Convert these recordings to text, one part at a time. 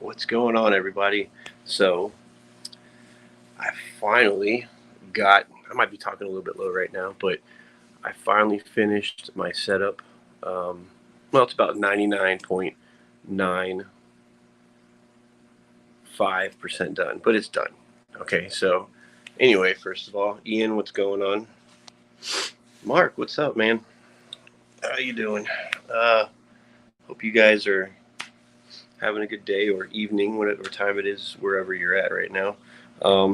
What's going on, everybody? So, I finally I might be talking a little bit low right now, but I finally finished my setup. Um, well, it's about 99.95% done, but it's done. Okay, so anyway, first of all, Ian, what's going on? Mark, what's up, man? How you doing? Uh, Hope you guys are having a good day or evening, whatever time it is, wherever you're at right now.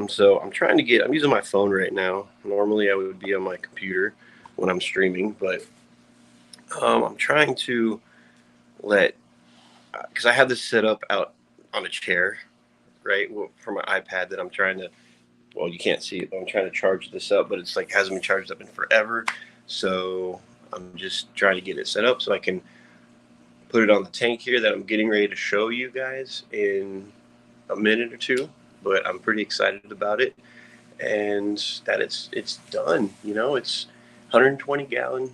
So I'm using my phone right now. Normally I would be on my computer when I'm streaming, but I'm trying to let, because I have this set up out on a chair, right, for my iPad that I'm trying to, well, you can't see it, but I'm trying to charge this up, but it's like hasn't been charged up in forever. So I'm just trying to get it set up so I can put it on the tank here that I'm getting ready to show you guys in a minute or two, but I'm pretty excited about it, and that it's done. It's 120 gallon.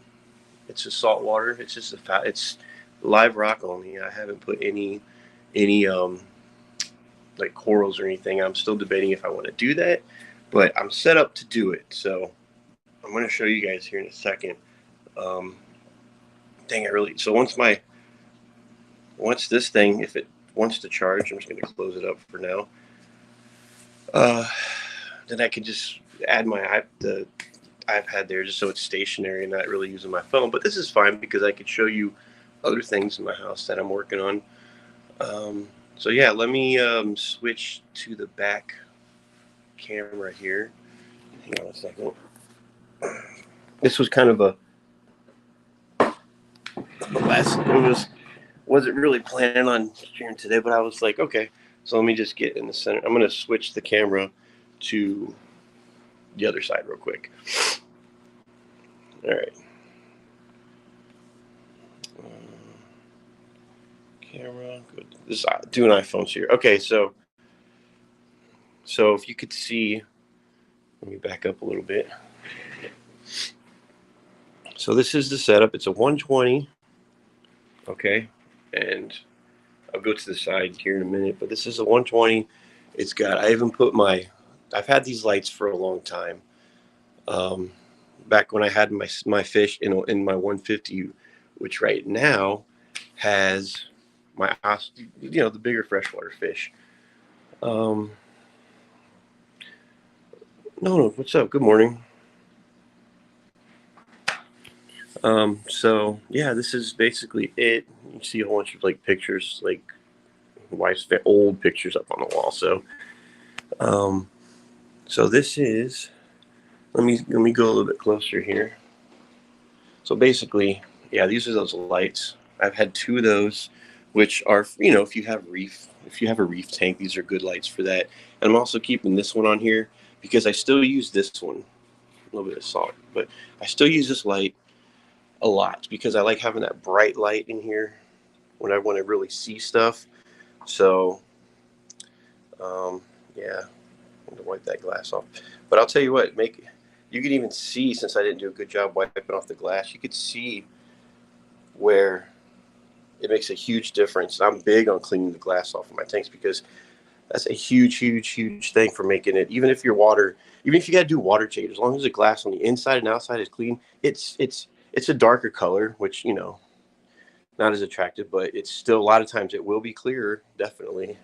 It's just salt water. It's just it's live rock only. I haven't put any like corals or anything. I'm still debating if I want to do that, but I'm set up to do it. So I'm going to show you guys here in a second. Um, Dang, I really. So once this thing, if it wants to charge, I'm just going to close it up for now. Uh, then I can just add the iPad there just so it's stationary and not really using my phone. But this is fine because I could show you other things in my house that I'm working on. So yeah, let me switch to the back camera here. Hang on a second. This was kind of a lesson. Wasn't really planning on streaming today, but I was like, okay. So let me just get in the center. I'm gonna switch the camera to the other side real quick. All right. Camera, good. This is doing iPhones here. Okay, so if you could see, let me back up a little bit. So this is the setup. It's a 120. Okay, and I'll go to the side here in a minute. But this is a 120. It's got. I even put my. I've had these lights for a long time. Um, Back when I had my fish in my 150, which right now has my the bigger freshwater fish. Um, no, what's up? Good morning. So yeah, this is basically it. You see a whole bunch of like pictures, like wife's old pictures up on the wall. Um, so this is. Let me go a little bit closer here. So basically, yeah, these are those lights. I've had two of those, which are if you have a reef tank, these are good lights for that. And I'm also keeping this one on here because I still use this one. A little bit of salt, but I still use this light a lot because I like having that bright light in here when I want to really see stuff. So, um, yeah, I'm gonna wipe that glass off. But I'll tell you what, you can even see, since I didn't do a good job wiping off the glass, you could see where it makes a huge difference. I'm big on cleaning the glass off of my tanks because that's a huge, huge, huge thing for making it. Even if you got to do water change, as long as the glass on the inside and outside is clean, it's a darker color, which not as attractive, but it's still a lot of times it will be clearer, definitely.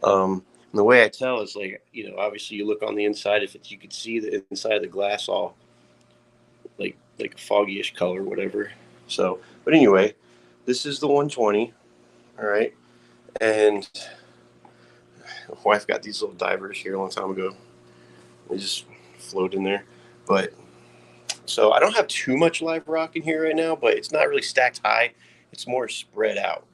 And the way I tell is like obviously you look on the inside, if it's you could see the inside of the glass all like a foggyish color, whatever. So, but anyway, this is the 120. All right, and my wife got these little divers here a long time ago. They just float in there, but so I don't have too much live rock in here right now, but it's not really stacked high. It's more spread out.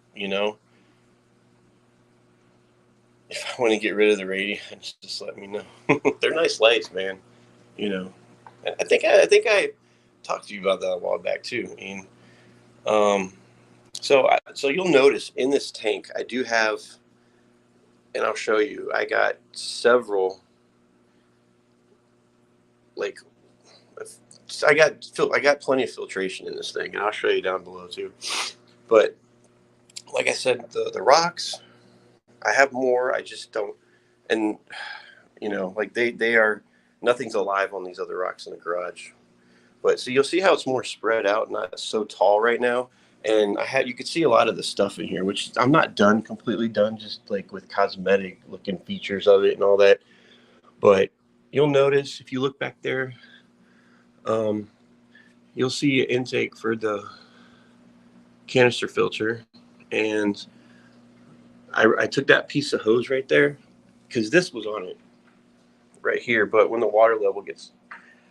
If I want to get rid of the radiance, just let me know. They're nice lights, man. You know, I think I talked to you about that a while back too. I mean, um, so you'll notice in this tank I do have, and I'll show you. I got several like I got plenty of filtration in this thing, and I'll show you down below too. But like I said, the rocks, I have more. I just don't. And like they are. Nothing's alive on these other rocks in the garage. But so you'll see how it's more spread out, not so tall right now. And you could see a lot of the stuff in here, which I'm not completely done, just like with cosmetic looking features of it and all that. But you'll notice if you look back there, um, you'll see an intake for the canister filter. And I took that piece of hose right there because this was on it right here. But when the water level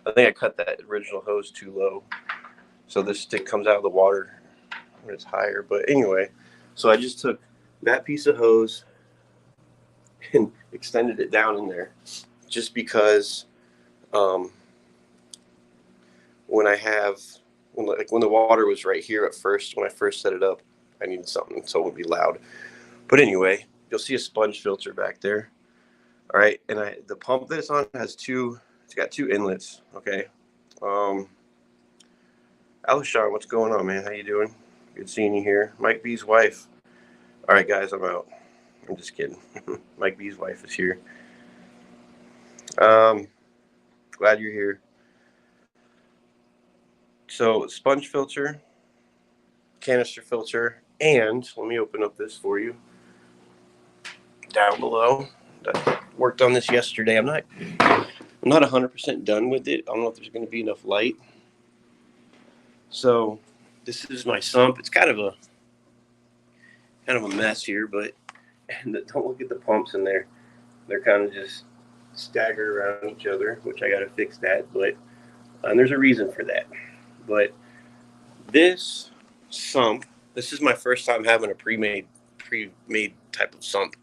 I think I cut that original hose too low. So this stick comes out of the water when it's higher. But anyway, so I just took that piece of hose and extended it down in there just because when the water was right here at first, when I first set it up, I needed something so it would be loud. But anyway, you'll see a sponge filter back there. All right, and the pump that it's on it's got two inlets. Okay. Alshon, what's going on, man? How you doing? Good seeing you here. Mike B's wife. All right, guys, I'm out. I'm just kidding. Mike B's wife is here. Glad you're here. So, sponge filter, canister filter, and let me open up this for you. Down below, I worked on this yesterday. I'm not 100% done with it. I don't know if there's going to be enough light. So, this is my sump. It's kind of a mess here, but don't look at the pumps in there. They're kind of just staggered around each other, which I got to fix that. But and there's a reason for that. But this sump, this is my first time having a pre-made type of sump.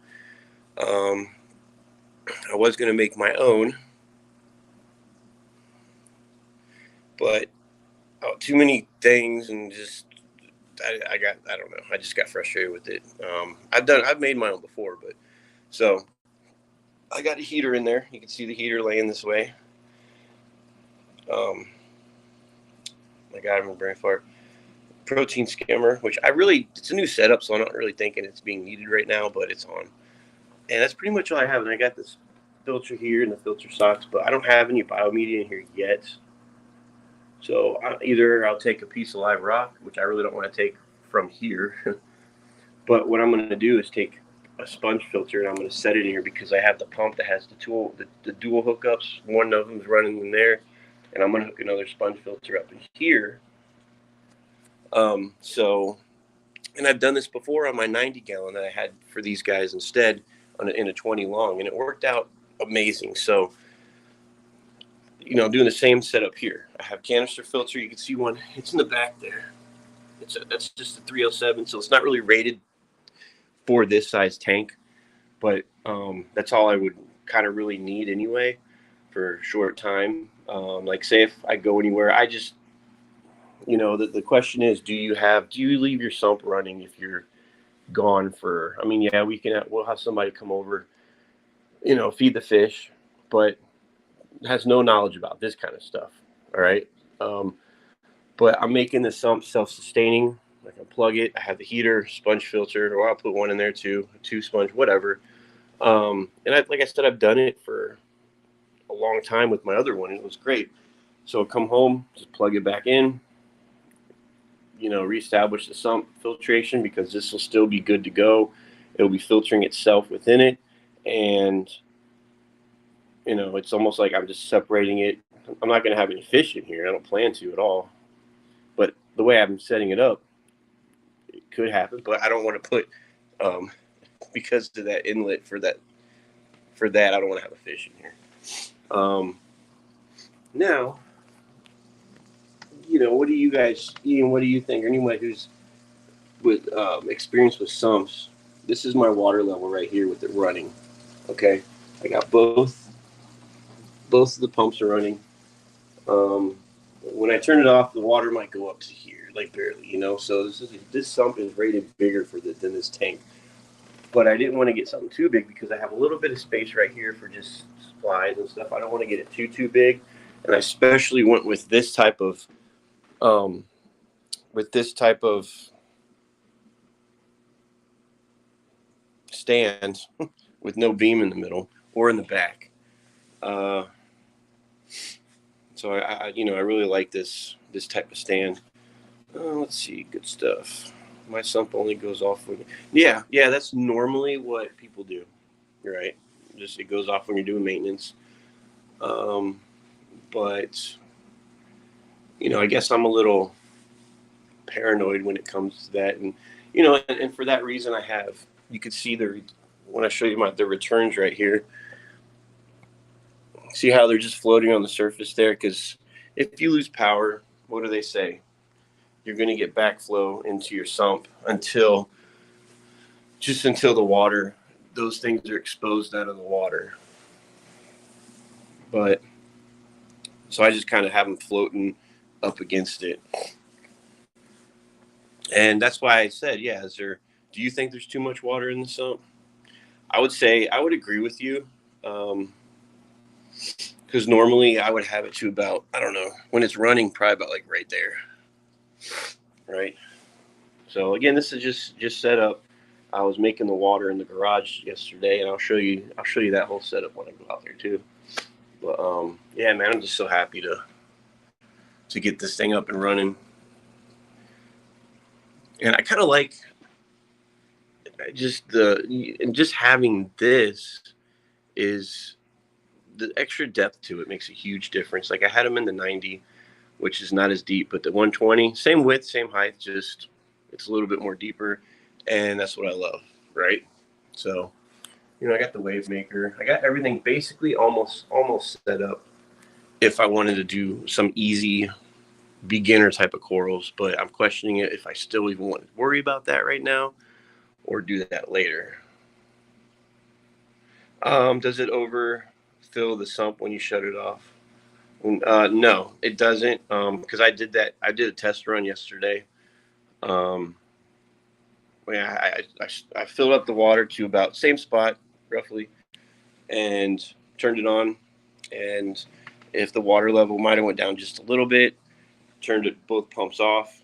I was going to make my own, but too many things and just I don't know. I just got frustrated with it. I've made my own before, but so I got a heater in there. You can see the heater laying this way. My God, I'm a brain fart. Protein skimmer, which it's a new setup, so I'm not really thinking it's being needed right now, but it's on. And that's pretty much all I have. And I got this filter here and the filter socks, but I don't have any biomedia in here yet. So either I'll take a piece of live rock, which I really don't want to take from here. But what I'm going to do is take a sponge filter and I'm going to set it in here because I have the pump that has the dual hookups. One of them is running in there, and I'm going to hook another sponge filter up in here. And I've done this before on my 90 gallon that I had for these guys instead in a 20 long, and it worked out amazing. So, I'm doing the same setup here. I have canister filter. You can see one. It's in the back there. That's just a 307, so it's not really rated for this size tank, but that's all I would kind of really need anyway for a short time. Like say if I go anywhere, I just the question is, do you leave your sump running if you're gone for, we'll have somebody come over, feed the fish, but has no knowledge about this kind of stuff. All right. But I'm making the sump self-sustaining. I can plug it. I have the heater, sponge filter, or I'll put one in there too, two sponge, whatever. And like I said, I've done it for a long time with my other one, and it was great. So I'll come home, just plug it back in, reestablish the sump filtration because this will still be good to go. It'll be filtering itself within it. And, it's almost like I'm just separating it. I'm not going to have any fish in here. I don't plan to at all. But the way I'm setting it up, it could happen. But I don't want to put, because of that inlet for that, I don't want to have a fish in here. Now, what do you guys, Ian, what do you think? Or anyone who's with experience with sumps, this is my water level right here with it running. Okay, I got both of the pumps are running. When I turn it off, the water might go up to here, like barely, So this sump is rated bigger than this tank. But I didn't want to get something too big because I have a little bit of space right here for just supplies and stuff. I don't want to get it too big, and I especially went with this type of stand with no beam in the middle or in the back. So I really like this type of stand. Let's see, good stuff. My sump only goes off when, yeah, that's normally what people do, right? Just it goes off when you're doing maintenance. But I guess I'm a little paranoid when it comes to that, and for that reason, you could see when I show you the returns right here. See how they're just floating on the surface there? Because if you lose power, what do they say? You're going to get backflow into your sump until the water, those things are exposed out of the water. But so I just kind of have them floating up against it. And that's why I said, yeah, do you think there's too much water in the sump? I would say I would agree with you. Because normally I would have it to about, I don't know, when it's running, probably about like right there. Right. So again, this is just set up. I was making the water in the garage yesterday, and I'll show you that whole setup when I go out there too. But yeah, man, I'm just so happy to get this thing up and running. And I kind of like just having this is the extra depth to it makes a huge difference. Like I had them in the 90, which is not as deep, but the 120, same width, same height, just it's a little bit more deeper, and that's what I love, right? So, I got the wave maker. I got everything basically almost set up if I wanted to do some easy beginner type of corals, but I'm questioning it if I still even want to worry about that right now or do that later. Does it overfill the sump when you shut it off? No, it doesn't. Because I did a test run yesterday. I filled up the water to about same spot roughly, and turned it on. And if the water level might have went down just a little bit, turned both pumps off,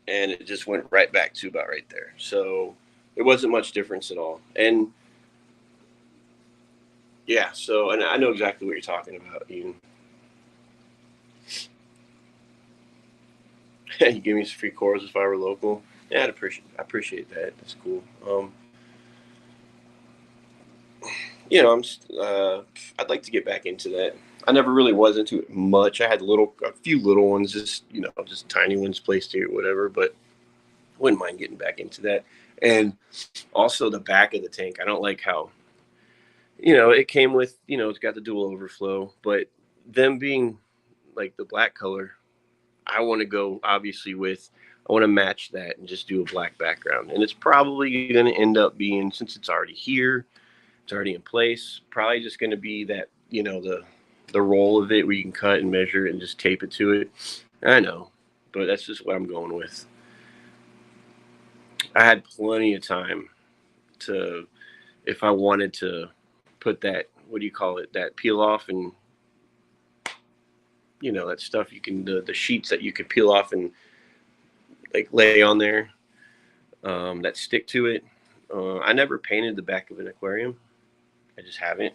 and it just went right back to about right there. So there wasn't much difference at all. And yeah, and I know exactly what you're talking about, Ian. You give me some free corals if I were local. Yeah, I appreciate that. That's cool. I'd like to get back into that. I never really was into it much. I had a few little ones, just tiny ones placed here, whatever. But wouldn't mind getting back into that. And also the back of the tank. I don't like how, it came with, it's got the dual overflow, but them being like the black color, I want to go obviously I want to match that and just do a black background. And it's probably going to end up being, since it's already here, it's already in place, probably just going to be that, the roll of it where you can cut and measure it and just tape it to it. I know, but that's just what I'm going with. I had plenty of time if I wanted to put that, what do you call it, that peel off, and that stuff you can, the sheets that you could peel off and like lay on there, that stick to it. I never painted the back of an aquarium. I just haven't.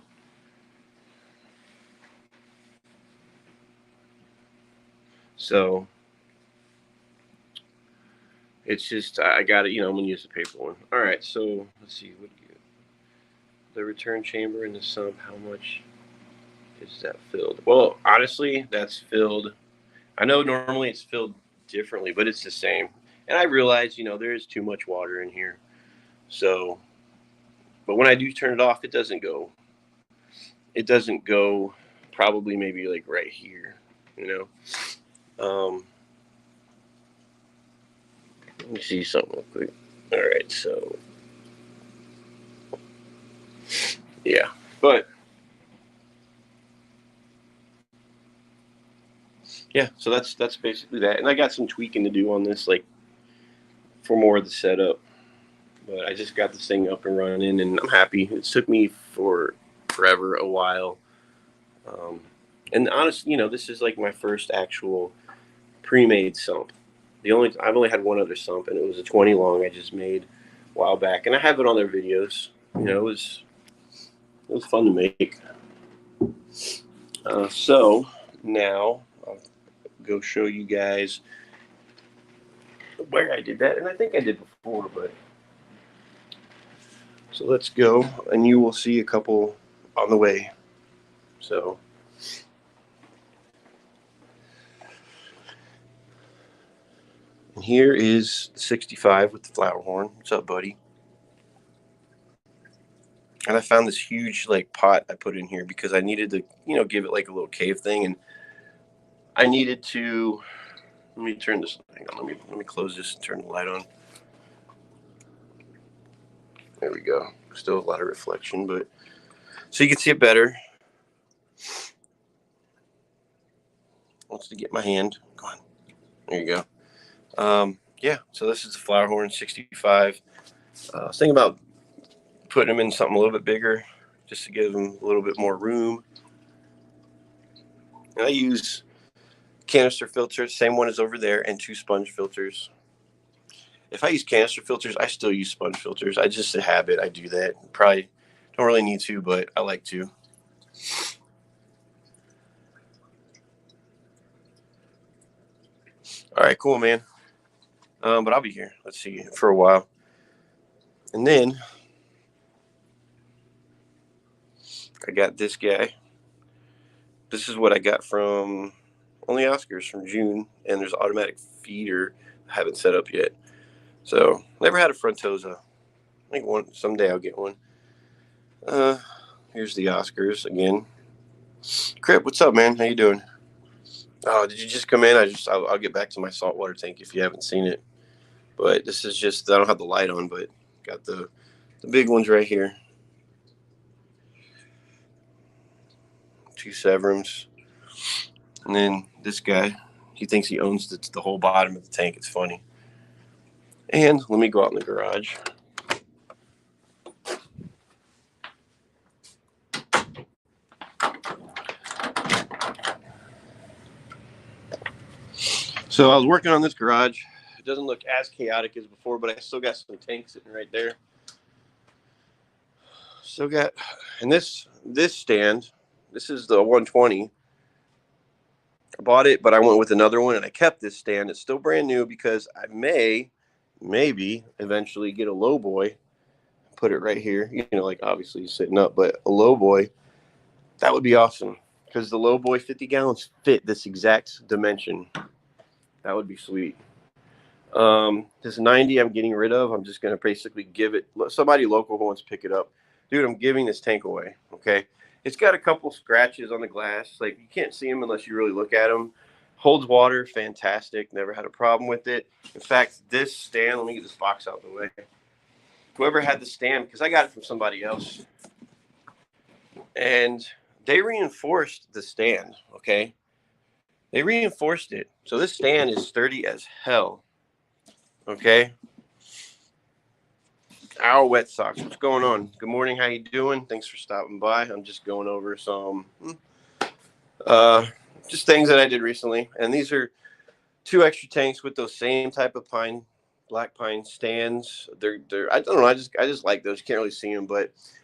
So it's just, I got it, I'm going to use the paper one. All right, so let's see. The return chamber in the sump, how much is that filled? Well, honestly, that's filled. I know normally it's filled differently, but it's the same. And I realize, there is too much water in here. So, but when I do turn it off, it doesn't go probably maybe like right here, let me see something real quick. All right, so yeah, but yeah, so that's basically that. And I got some tweaking to do on this, like for more of the setup. But I just got this thing up and running, and I'm happy. It took me forever, a while. And honestly, this is like my first actual pre-made sump. I've only had one other sump, and it was a 20 long I just made a while back, and I have it on their videos. it was fun to make. So now I'll go show you guys where I did that, and I think I did before, but so let's go, and you will see a couple on the way. So and here is the 65 with the flower horn. What's up, buddy? And I found this huge like pot I put in here because I needed to, give it like a little cave thing, and I needed to. Let me turn this. Hang on. Let me close this and turn the light on. There we go. Still a lot of reflection, but so you can see it better. Wants to get my hand. Go on. There you go. Yeah. So this is the flower horn 65. I was thinking about putting them in something a little bit bigger, just to give them a little bit more room. And I use canister filters, same one as over there, and 2 sponge filters. If I use canister filters, I still use sponge filters. I just a habit. I do that. Probably don't really need to, but I like to. All right, cool, man. But I'll be here. Let's see, for a while. And then I got this guy. This is what I got from Only Oscars from June, and there's an automatic feeder I haven't set up yet. So never had a Frontosa. I think someday I'll get one. Here's the Oscars again. Crip, what's up, man? How you doing? Oh, did you just come in? I'll get back to my saltwater tank if you haven't seen it. But this is just, I don't have the light on, but got the big ones right here. 2 Severums. And then this guy, he thinks he owns the whole bottom of the tank. It's funny. And let me go out in the garage. So I was working on this garage. It doesn't look as chaotic as before, but I still got some tanks sitting right there. Still got, and this stand, this is the 120. I bought it, but I went with another one, and I kept this stand. It's still brand new because I maybe eventually get a low boy, put it right here. Like obviously sitting up, but a low boy, that would be awesome because the low boy 50 gallons fit this exact dimension. That would be sweet. This 90 I'm getting rid of. I'm just going to basically give it, somebody local who wants to pick it up. Dude, I'm giving this tank away, okay? It's got a couple scratches on the glass. Like, you can't see them unless you really look at them. Holds water, fantastic. Never had a problem with it. In fact, this stand, let me get this box out of the way. Whoever had the stand, because I got it from somebody else, and they reinforced the stand, okay? They reinforced it. So this stand is sturdy as hell, okay? Our Wet Sox, what's going on? Good morning, how you doing? Thanks for stopping by. I'm just going over some just things that I did recently, and these are 2 extra tanks with those same type of black pine stands. They're I don't know, I just like those. You can't really see them,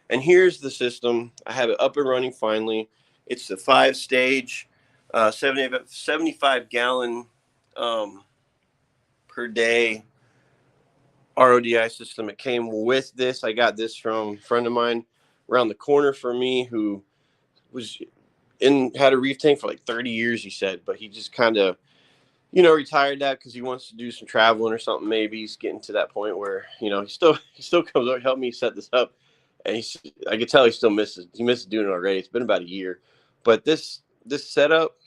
and here's the system. I have it up and running finally. It's the 5-stage 75 gallon per day RODI system. It came with this. I got this from a friend of mine around the corner from me who had a reef tank for like 30 years, he said, but he just kind of, retired that because he wants to do some traveling or something. Maybe he's getting to that point where, he still comes over, help me set this up. And I could tell he misses doing it already. It's been about a year, but this setup,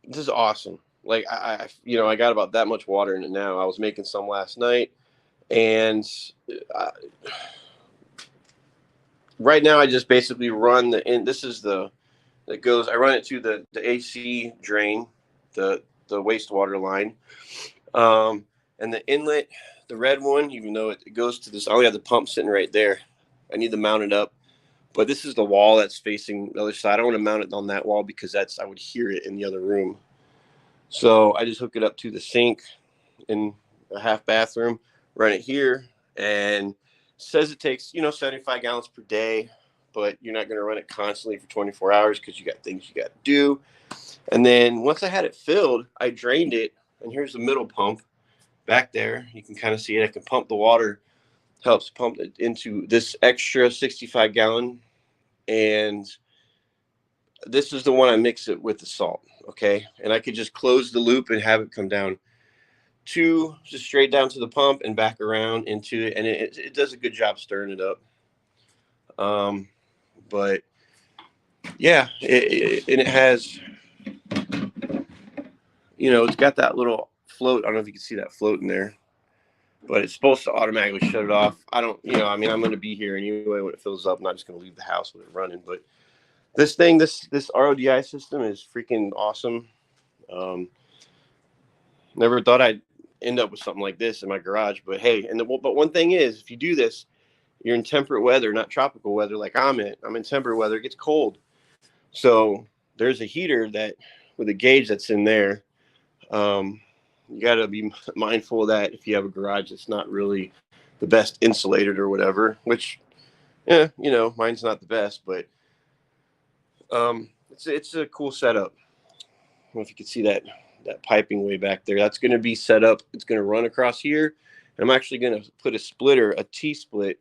this is awesome. Like I got about that much water in it now. I was making some last night, and right now I just basically run this is I run it to the AC drain, the wastewater line, and the inlet, the red one, even though it goes to this, I only have the pump sitting right there. I need to mount it up, but this is the wall that's facing the other side. I don't want to mount it on that wall because I would hear it in the other room. So I just hook it up to the sink in a half bathroom, run it here, and says it takes 75 gallons per day, but you're not going to run it constantly for 24 hours because you got things you got to do. And then once I had it filled, I drained it, and here's the middle pump back there. You can kind of see it. I can pump the water, helps pump it into this extra 65 gallon, and this is the one I mix it with the salt. Okay, and I could just close the loop and have it come down just straight down to the pump and back around into it, and it does a good job stirring it up. But yeah, and it has, it's got that little float. I don't know if you can see that float in there, but it's supposed to automatically shut it off. I don't, I mean, I'm going to be here anyway when it fills up. I'm not just going to leave the house with it running. But this thing, this RODI system is freaking awesome. Never thought I'd end up with something like this in my garage, but hey, but one thing is, if you do this, you're in temperate weather, not tropical weather like I'm in. I'm in temperate weather. It gets cold. So there's a heater that with a gauge that's in there. You got to be mindful of that if you have a garage that's not really the best insulated or whatever, which, yeah, mine's not the best, but it's a cool setup. I don't know if you can see that piping way back there. That's going to be set up. It's going to run across here. And I'm actually going to put a splitter, a T-split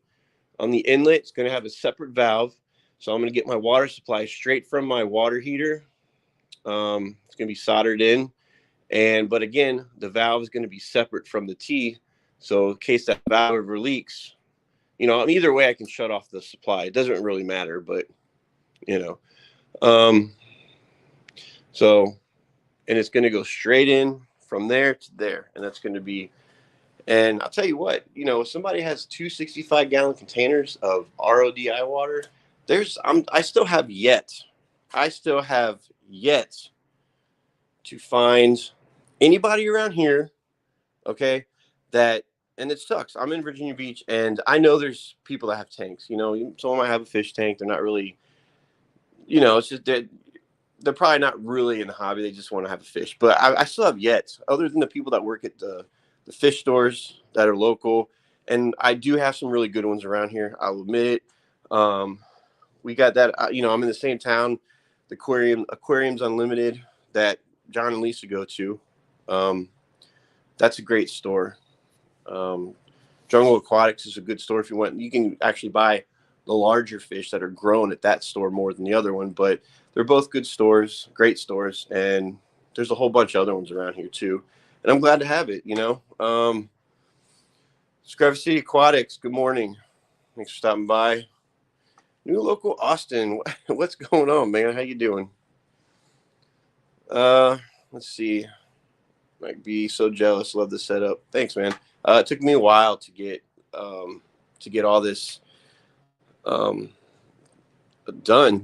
on the inlet. It's going to have a separate valve. So I'm going to get my water supply straight from my water heater. It's going to be soldered in. But again, the valve is going to be separate from the T. So in case that valve ever leaks, either way I can shut off the supply. It doesn't really matter, but, so, and it's going to go straight in from there to there. And that's going to be, and I'll tell you what, if somebody has 2 65-gallon containers of RODI water, I still have yet to find anybody around here, okay, and it sucks. I'm in Virginia Beach, and I know there's people that have tanks. Someone might have a fish tank. They're not really, it's just they're probably not really in the hobby. They just want to have a fish. But I still have yet, other than the people that work at the fish stores that are local, and I do have some really good ones around here. I'll admit it. We got that. I'm in the same town, the Aquariums Unlimited that John and Lisa go to. That's a great store. Jungle Aquatics is a good store if you want. You can actually buy the larger fish that are grown at that store more than the other one, but they're both good stores, great stores, and there's a whole bunch of other ones around here too. And I'm glad to have it. Scrub City Aquatics. Good morning. Thanks for stopping by. New local Austin. What's going on, man? How you doing? Let's see. Might be so jealous. Love the setup. Thanks, man. It took me a while to get all this done.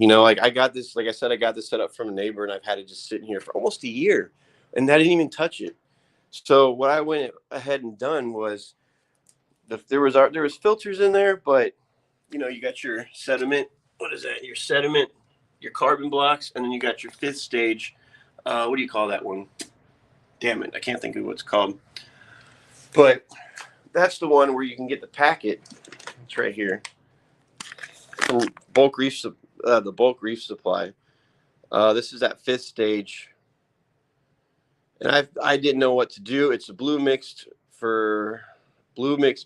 I got this. Like I said, I got this set up from a neighbor, and I've had it just sitting here for almost a year, and I didn't even touch it. So what I went ahead and done was there was filters in there, but you got your sediment. What is that? Your sediment, your carbon blocks, and then you got your 5th stage. What do you call that one? Damn it, I can't think of what it's called. But that's the one where you can get the packet. It's right here. From the bulk reef supply. This is that 5th stage, and I didn't know what to do. It's a blue mixed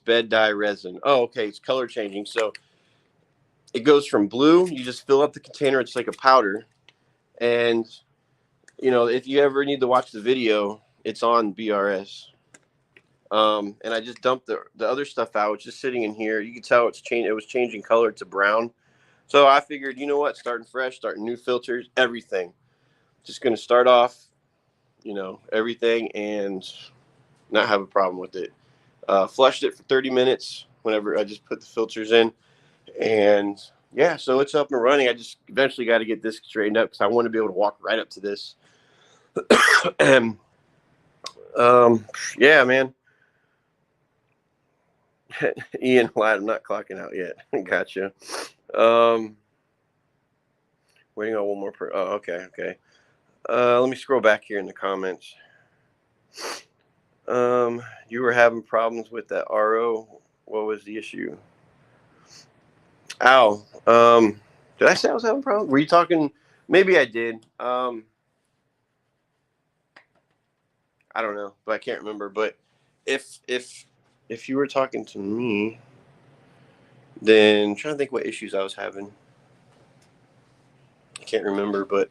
bed dye resin. Oh, okay, it's color changing. So it goes from blue. You just fill up the container. It's like a powder, and if you ever need to watch the video, it's on BRS. And I just dumped the other stuff out. It's just sitting in here. You can tell it was changing color to brown. So I figured, starting fresh, starting new filters, everything. Just going to start off, everything and not have a problem with it. Flushed it for 30 minutes whenever I just put the filters in. And yeah, so it's up and running. I just eventually got to get this straightened up because I want to be able to walk right up to this. And yeah, man. Ian, I'm not clocking out yet. Gotcha. Waiting on one more. Okay. Let me scroll back here in the comments. You were having problems with that RO. What was the issue? Ow. Did I say I was having problems? Were you talking? Maybe I did. I don't know, but I can't remember. But if you were talking to me, then I'm trying to think what issues I was having. I can't remember, but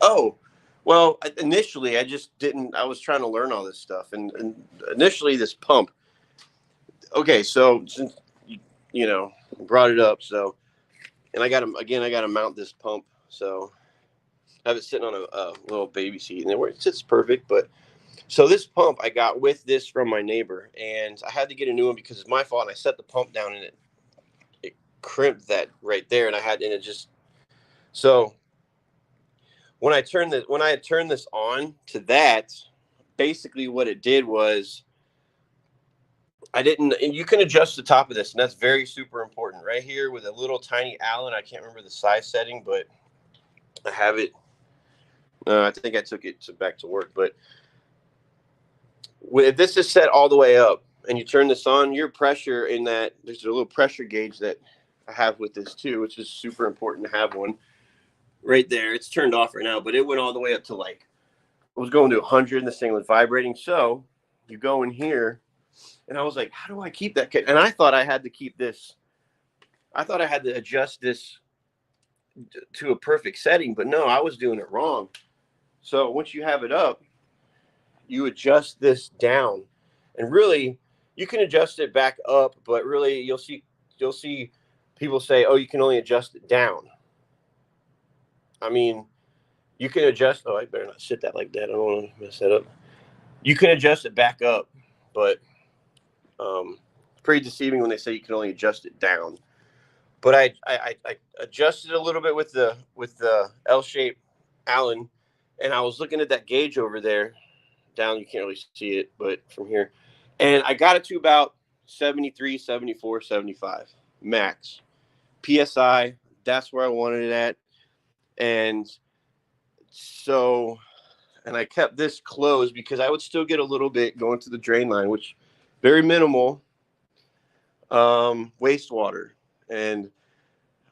well, initially I just didn't. I was trying to learn all this stuff, and initially this pump. Okay, so since you brought it up, so and I got to again, I got to mount this pump, so I have it sitting on a little baby seat, and it sits perfect. But so this pump I got with this from my neighbor, and I had to get a new one because it's my fault. And I set the pump down, and it crimped that right there, and it just so when I had turned this on to that, basically what it did was I didn't. And you can adjust the top of this, and that's very super important right here with a little tiny Allen. I can't remember the size setting, but I have it. I think I took it back to work, but if this is set all the way up and you turn this on, your pressure in that there's a little pressure gauge that I have with this too, which is super important to have one right there. It's turned off right now, but it went all the way up to it was going to 100 and this thing was vibrating. So you go in here and I was like, how do I keep that? And I thought I had to keep this. I thought I had to adjust this to a perfect setting, but no, I was doing it wrong. So once you have it up, you adjust this down, and really you can adjust it back up, but really you'll see people say, oh, you can only adjust it down. I mean, you can adjust. Oh, I better not sit that like that. I don't want to mess that up. You can adjust it back up, but it's pretty deceiving when they say you can only adjust it down. But I adjusted a little bit with the L-shaped Allen, and I was looking at that gauge over there. Down, you can't really see it, but from here, and I got it to about 73, 74, 75 max PSI. That's where I wanted it at. And so, and I kept this closed because I would still get a little bit going to the drain line, which very minimal wastewater. And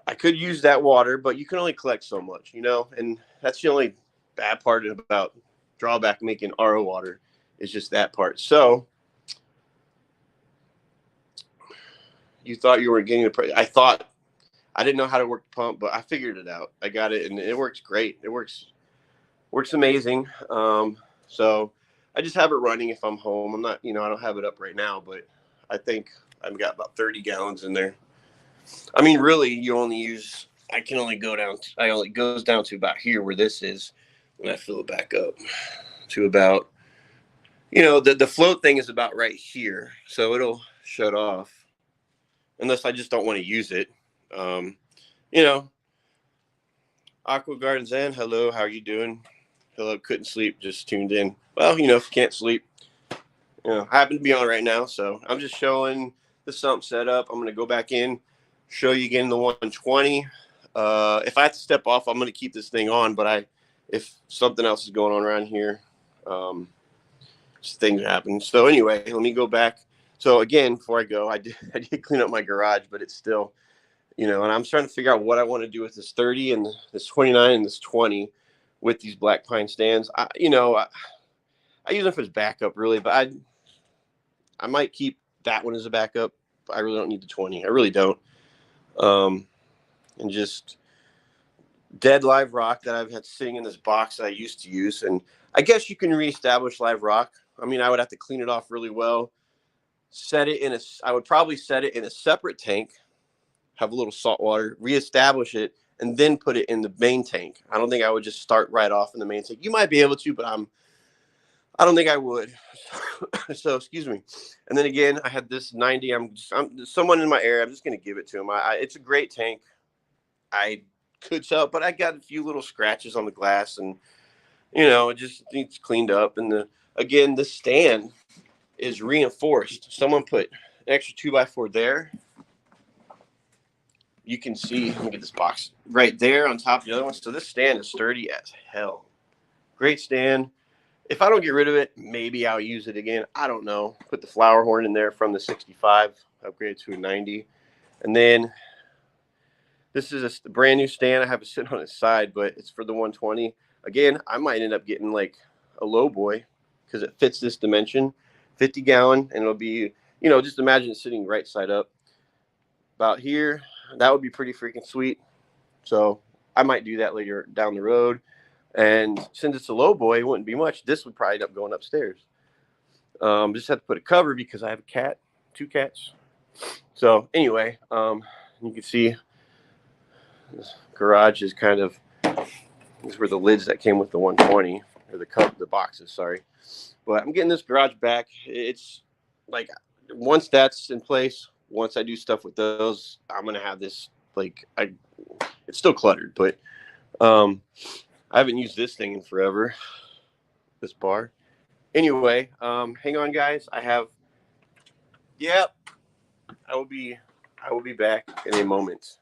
I could use that water, but you can only collect so much, and that's the only bad part about drawback making RO water is just that part. So you thought you were getting I didn't know how to work the pump, but I figured it out. I got it, and it works great. It works amazing. So I just have it running if I'm home. I'm not, I don't have it up right now, but I think I've got about 30 gallons in there. I mean, really, I can only go down. It goes down to about here where this is, when I fill it back up to about, the float thing is about right here, so it'll shut off unless I just don't want to use it. Aqua Garden Zen, hello, how are you doing? Hello, couldn't sleep, just tuned in. Well, if you can't sleep, I happen to be on right now, so I'm just showing the sump setup. I'm going to go back in, show you again the 120. If I have to step off, I'm going to keep this thing on, but if something else is going on around here, things happen. So anyway, let me go back. So again, before I go, I did clean up my garage, but it's still, and I'm trying to figure out what I want to do with this 30 and this 29 and this 20 with these black pine stands. I use them as backup really, but I might keep that one as a backup. I really don't need the 20. I really don't. And just dead live rock that I've had sitting in this box that I used to use. And I guess you can reestablish live rock. I mean, I would have to clean it off really well. I would probably set it in a separate tank, have a little salt water, reestablish it, and then put it in the main tank. I don't think I would just start right off in the main tank. You might be able to, but I don't think I would. So excuse me. And then again, I had this 90. I'm someone in my area. I'm just going to give it to him. It's a great tank. I could sell it, but I got a few little scratches on the glass, and it just needs cleaned up. And the stand is reinforced. Someone put an extra 2x4 there. You can see, let me get this box right there on top of the other one. So this stand is sturdy as hell. Great stand. If I don't get rid of it, maybe I'll use it again. I don't know. Put the flower horn in there from the 65, upgrade to a 90. And then this is a brand new stand. I have it sitting on its side, but it's for the 120. Again, I might end up getting like a low boy because it fits this dimension, 50 gallon, and it'll be, just imagine it sitting right side up about here. That would be pretty freaking sweet. So I might do that later down the road. And since it's a low boy, it wouldn't be much. This would probably end up going upstairs. Just have to put a cover because I have a cat, 2 cats. So anyway, you can see this garage is kind of, these were the lids that came with the 120, or the boxes, sorry. But I'm getting this garage back. It's like, once that's in place, once I do stuff with those, I'm going to have this, it's still cluttered, but I haven't used this thing in forever, this bar. Anyway, hang on, guys. I will be back in a moment.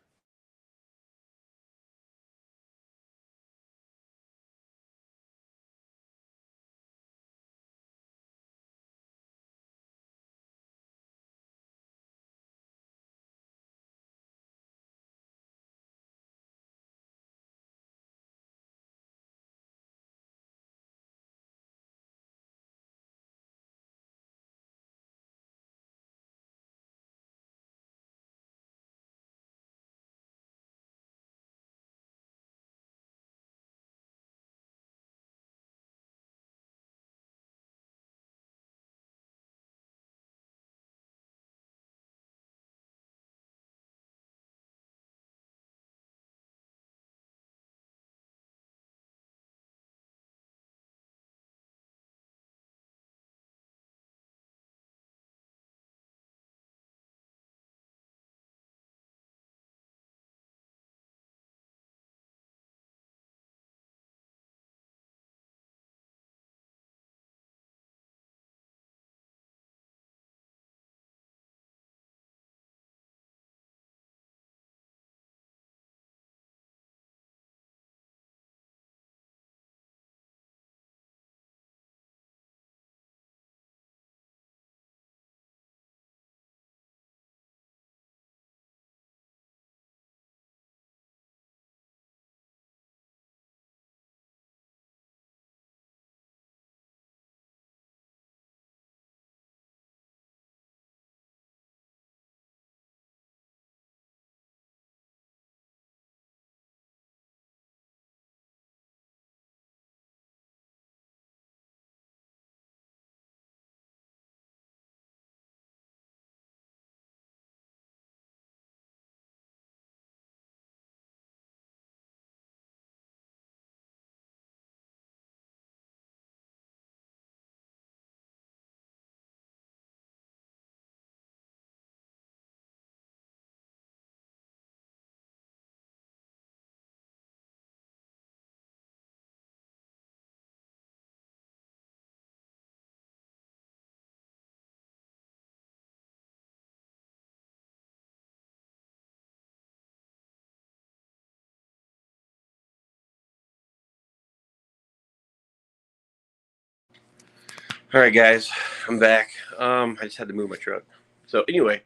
All right, guys, I'm back. I just had to move my truck. So anyway,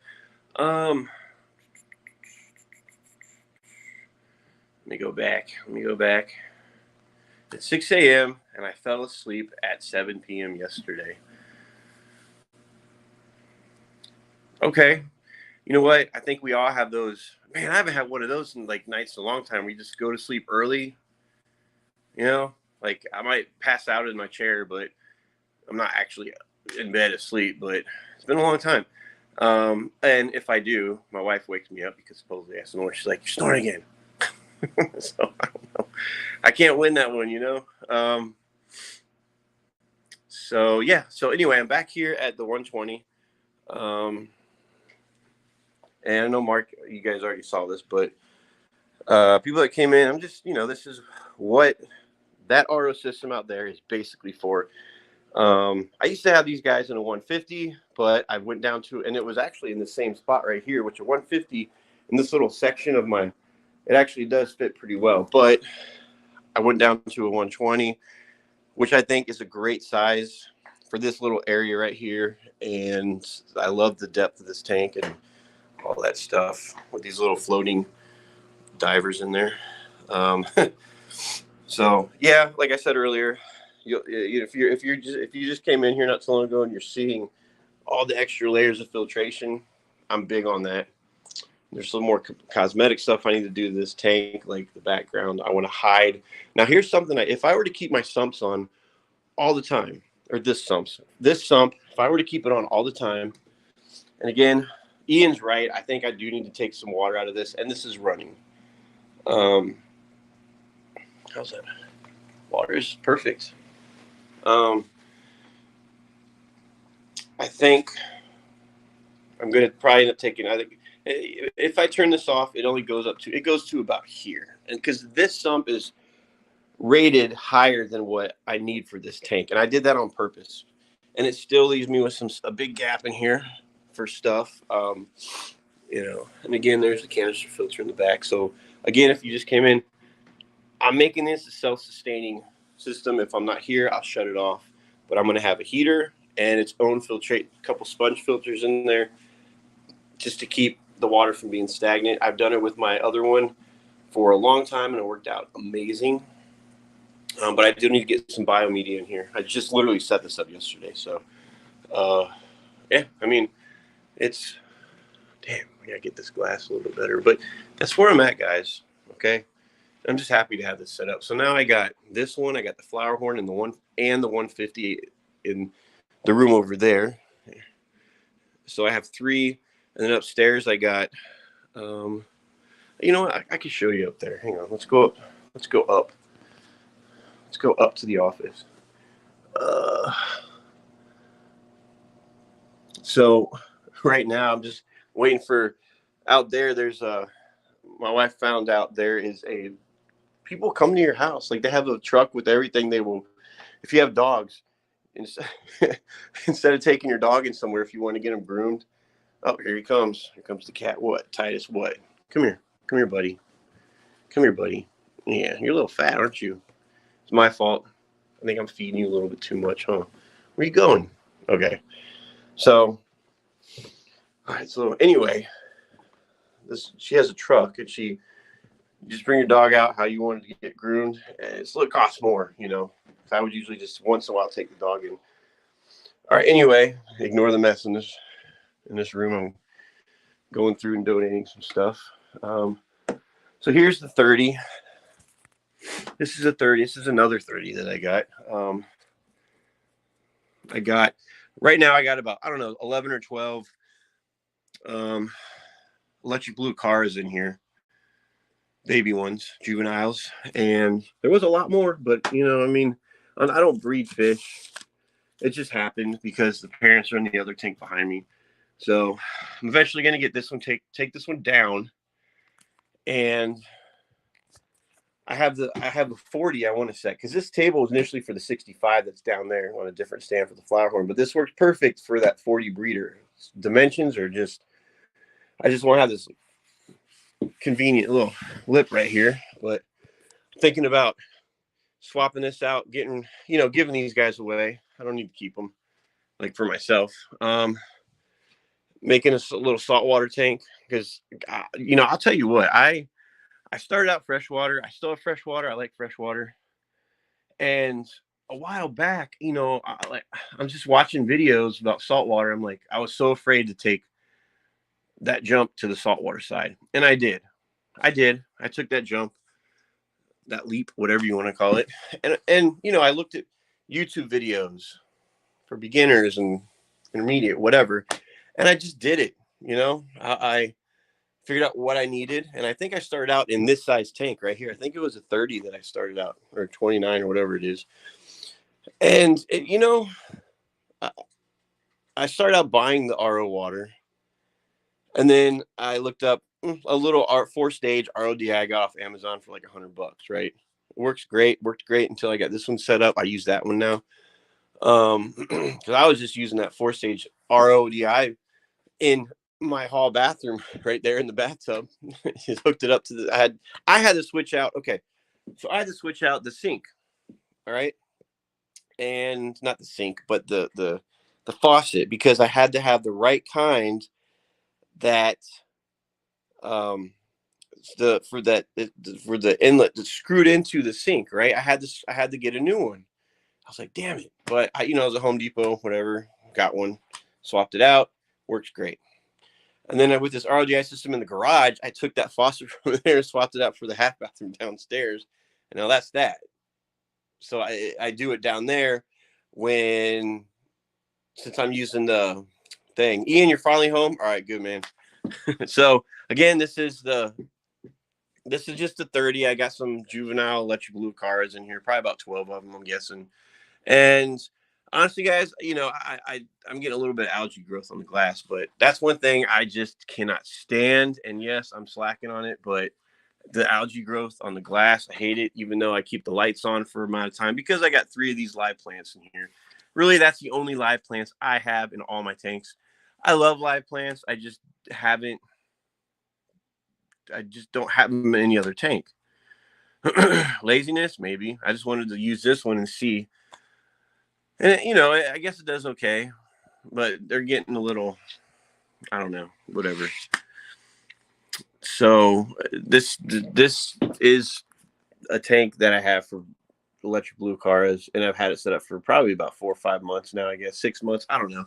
let me go back. It's 6 a.m. and I fell asleep at 7 p.m. yesterday. Okay, you know what? I think we all have those. Man, I haven't had one of those in like nights in a long time. We just go to sleep early. Like I might pass out in my chair, but I'm not actually in bed asleep. But it's been a long time. And if I do, my wife wakes me up because supposedly I snore. She's like, "You're snoring again." So I don't know. I can't win that one, So yeah. So anyway, I'm back here at the 120. And I know Mark, you guys already saw this, but people that came in, I'm just, this is what that RO system out there is basically for. I used to have these guys in a 150, but I went down to, and it was actually in the same spot right here, which a 150 in this little section of mine, it actually does fit pretty well. But I went down to a 120, which I think is a great size for this little area right here. And I love the depth of this tank and all that stuff with these little floating divers in there. Um, so yeah, like I said earlier, if you just came in here not so long ago and you're seeing all the extra layers of filtration, I'm big on that. There's some more cosmetic stuff I need to do to this tank, like the background. I want to hide. Now, here's something. If I were to keep my sumps on all the time, or this sump, if I were to keep it on all the time, and again, Ian's right. I think I do need to take some water out of this, and this is running. How's that? Water is perfect. I think I'm going to probably end up taking. I think if I turn this off, it goes to about here, and because this sump is rated higher than what I need for this tank, and I did that on purpose, and it still leaves me with a big gap in here for stuff. And again, there's the canister filter in the back. So again, if you just came in, I'm making this a self-sustaining system. If I'm not here, I'll shut it off, but I'm going to have a heater and its own filtrate, a couple sponge filters in there just to keep the water from being stagnant. I've done it with my other one for a long time, and it worked out amazing. But I do need to get some biomedia in here. I just literally set this up yesterday. So, yeah, I mean, it's, damn, I gotta get this glass a little bit better. But that's where I'm at, guys. Okay. I'm just happy to have this set up. So now I got this one. I got the flower horn and the 150 in the room over there. So I have 3. And then upstairs I got, you know what? I can show you up there. Hang on. Let's go up. Let's go up. Let's go up to the office. So right now I'm just waiting for out there. There's my wife found out there is people come to your house. Like they have a truck with everything. They will, if you have dogs, instead of taking your dog in somewhere, if you want to get them groomed. Oh, here he comes. Here comes the cat. What? Titus, what? Come here. Come here, buddy. Come here, buddy. Yeah, you're a little fat, aren't you? It's my fault. I think I'm feeding you a little bit too much, huh? Where you going? Okay. So, all right. So anyway, she has a truck, and you just bring your dog out how you want it to get groomed, and it costs more, you know. I would usually just once in a while take the dog in. All right. Anyway, ignore the mess in this room. I'm going through and donating some stuff. So here's the 30. This is a 30. This is another 30 that I got. Right now I got about, I don't know, 11 or 12 electric blue cars in here. Baby ones, juveniles. And there was a lot more, but I mean, I don't breed fish. It just happened because the parents are in the other tank behind me. So I'm eventually going to get this one, take this one down. And I have a 40 I want to set because this table was initially for the 65 that's down there on a different stand for the flower horn, but this works perfect for that 40 breeder. Dimensions are just, I just want to have this convenient little lip right here, but I'm thinking about swapping this out, giving these guys away. I don't need to keep them like for myself. Making a little saltwater tank because, I'll tell you what, I started out freshwater. I still have freshwater. I like freshwater. And a while back, I'm just watching videos about saltwater. I'm like, I was so afraid to take that jump to the saltwater side. And I did. I took that jump, that leap, whatever you want to call it. And I looked at YouTube videos for beginners and intermediate, whatever. And I just did it. I figured out what I needed. And I think I started out in this size tank right here. I think it was a 30 that I started out, or 29 or whatever it is. And, I started out buying the RO water. And then I looked up a little 4-stage RODI I got off Amazon for like $100, right? Worked great until I got this one set up. I use that one now. Because I was just using that 4-stage RODI in my hall bathroom right there in the bathtub. Just hooked it up to I had to switch out. Okay. So I had to switch out the sink. All right. and not the sink, but the faucet, because I had to have the right kind that um for the inlet that's screwed into the sink, right? I had to get a new one. I was like, damn it. But I was at Home Depot, whatever, got one, swapped it out, works great. And then with this RODI system in the garage, I took that faucet from there and swapped it out for the half bathroom downstairs. And now that's that. So I do it down there since I'm using the thing. Ian, you're finally home? All right, good, man. So again, this is just the 30. I got some juvenile electric blue cars in here, probably about 12 of them, I'm guessing. And honestly, guys, I'm getting a little bit of algae growth on the glass, but that's one thing I just cannot stand. And yes, I'm slacking on it, but the algae growth on the glass, I hate it, even though I keep the lights on for a amount of time because I got 3 of these live plants in here. Really, that's the only live plants I have in all my tanks. I love live plants. I just don't have them in any other tank. Laziness, maybe. I just wanted to use this one and see. And, I guess it does okay, but they're getting a little, I don't know, whatever. So this is a tank that I have for electric blue cars, and I've had it set up for probably about 4 or 5 months now, I guess 6 months. I don't know.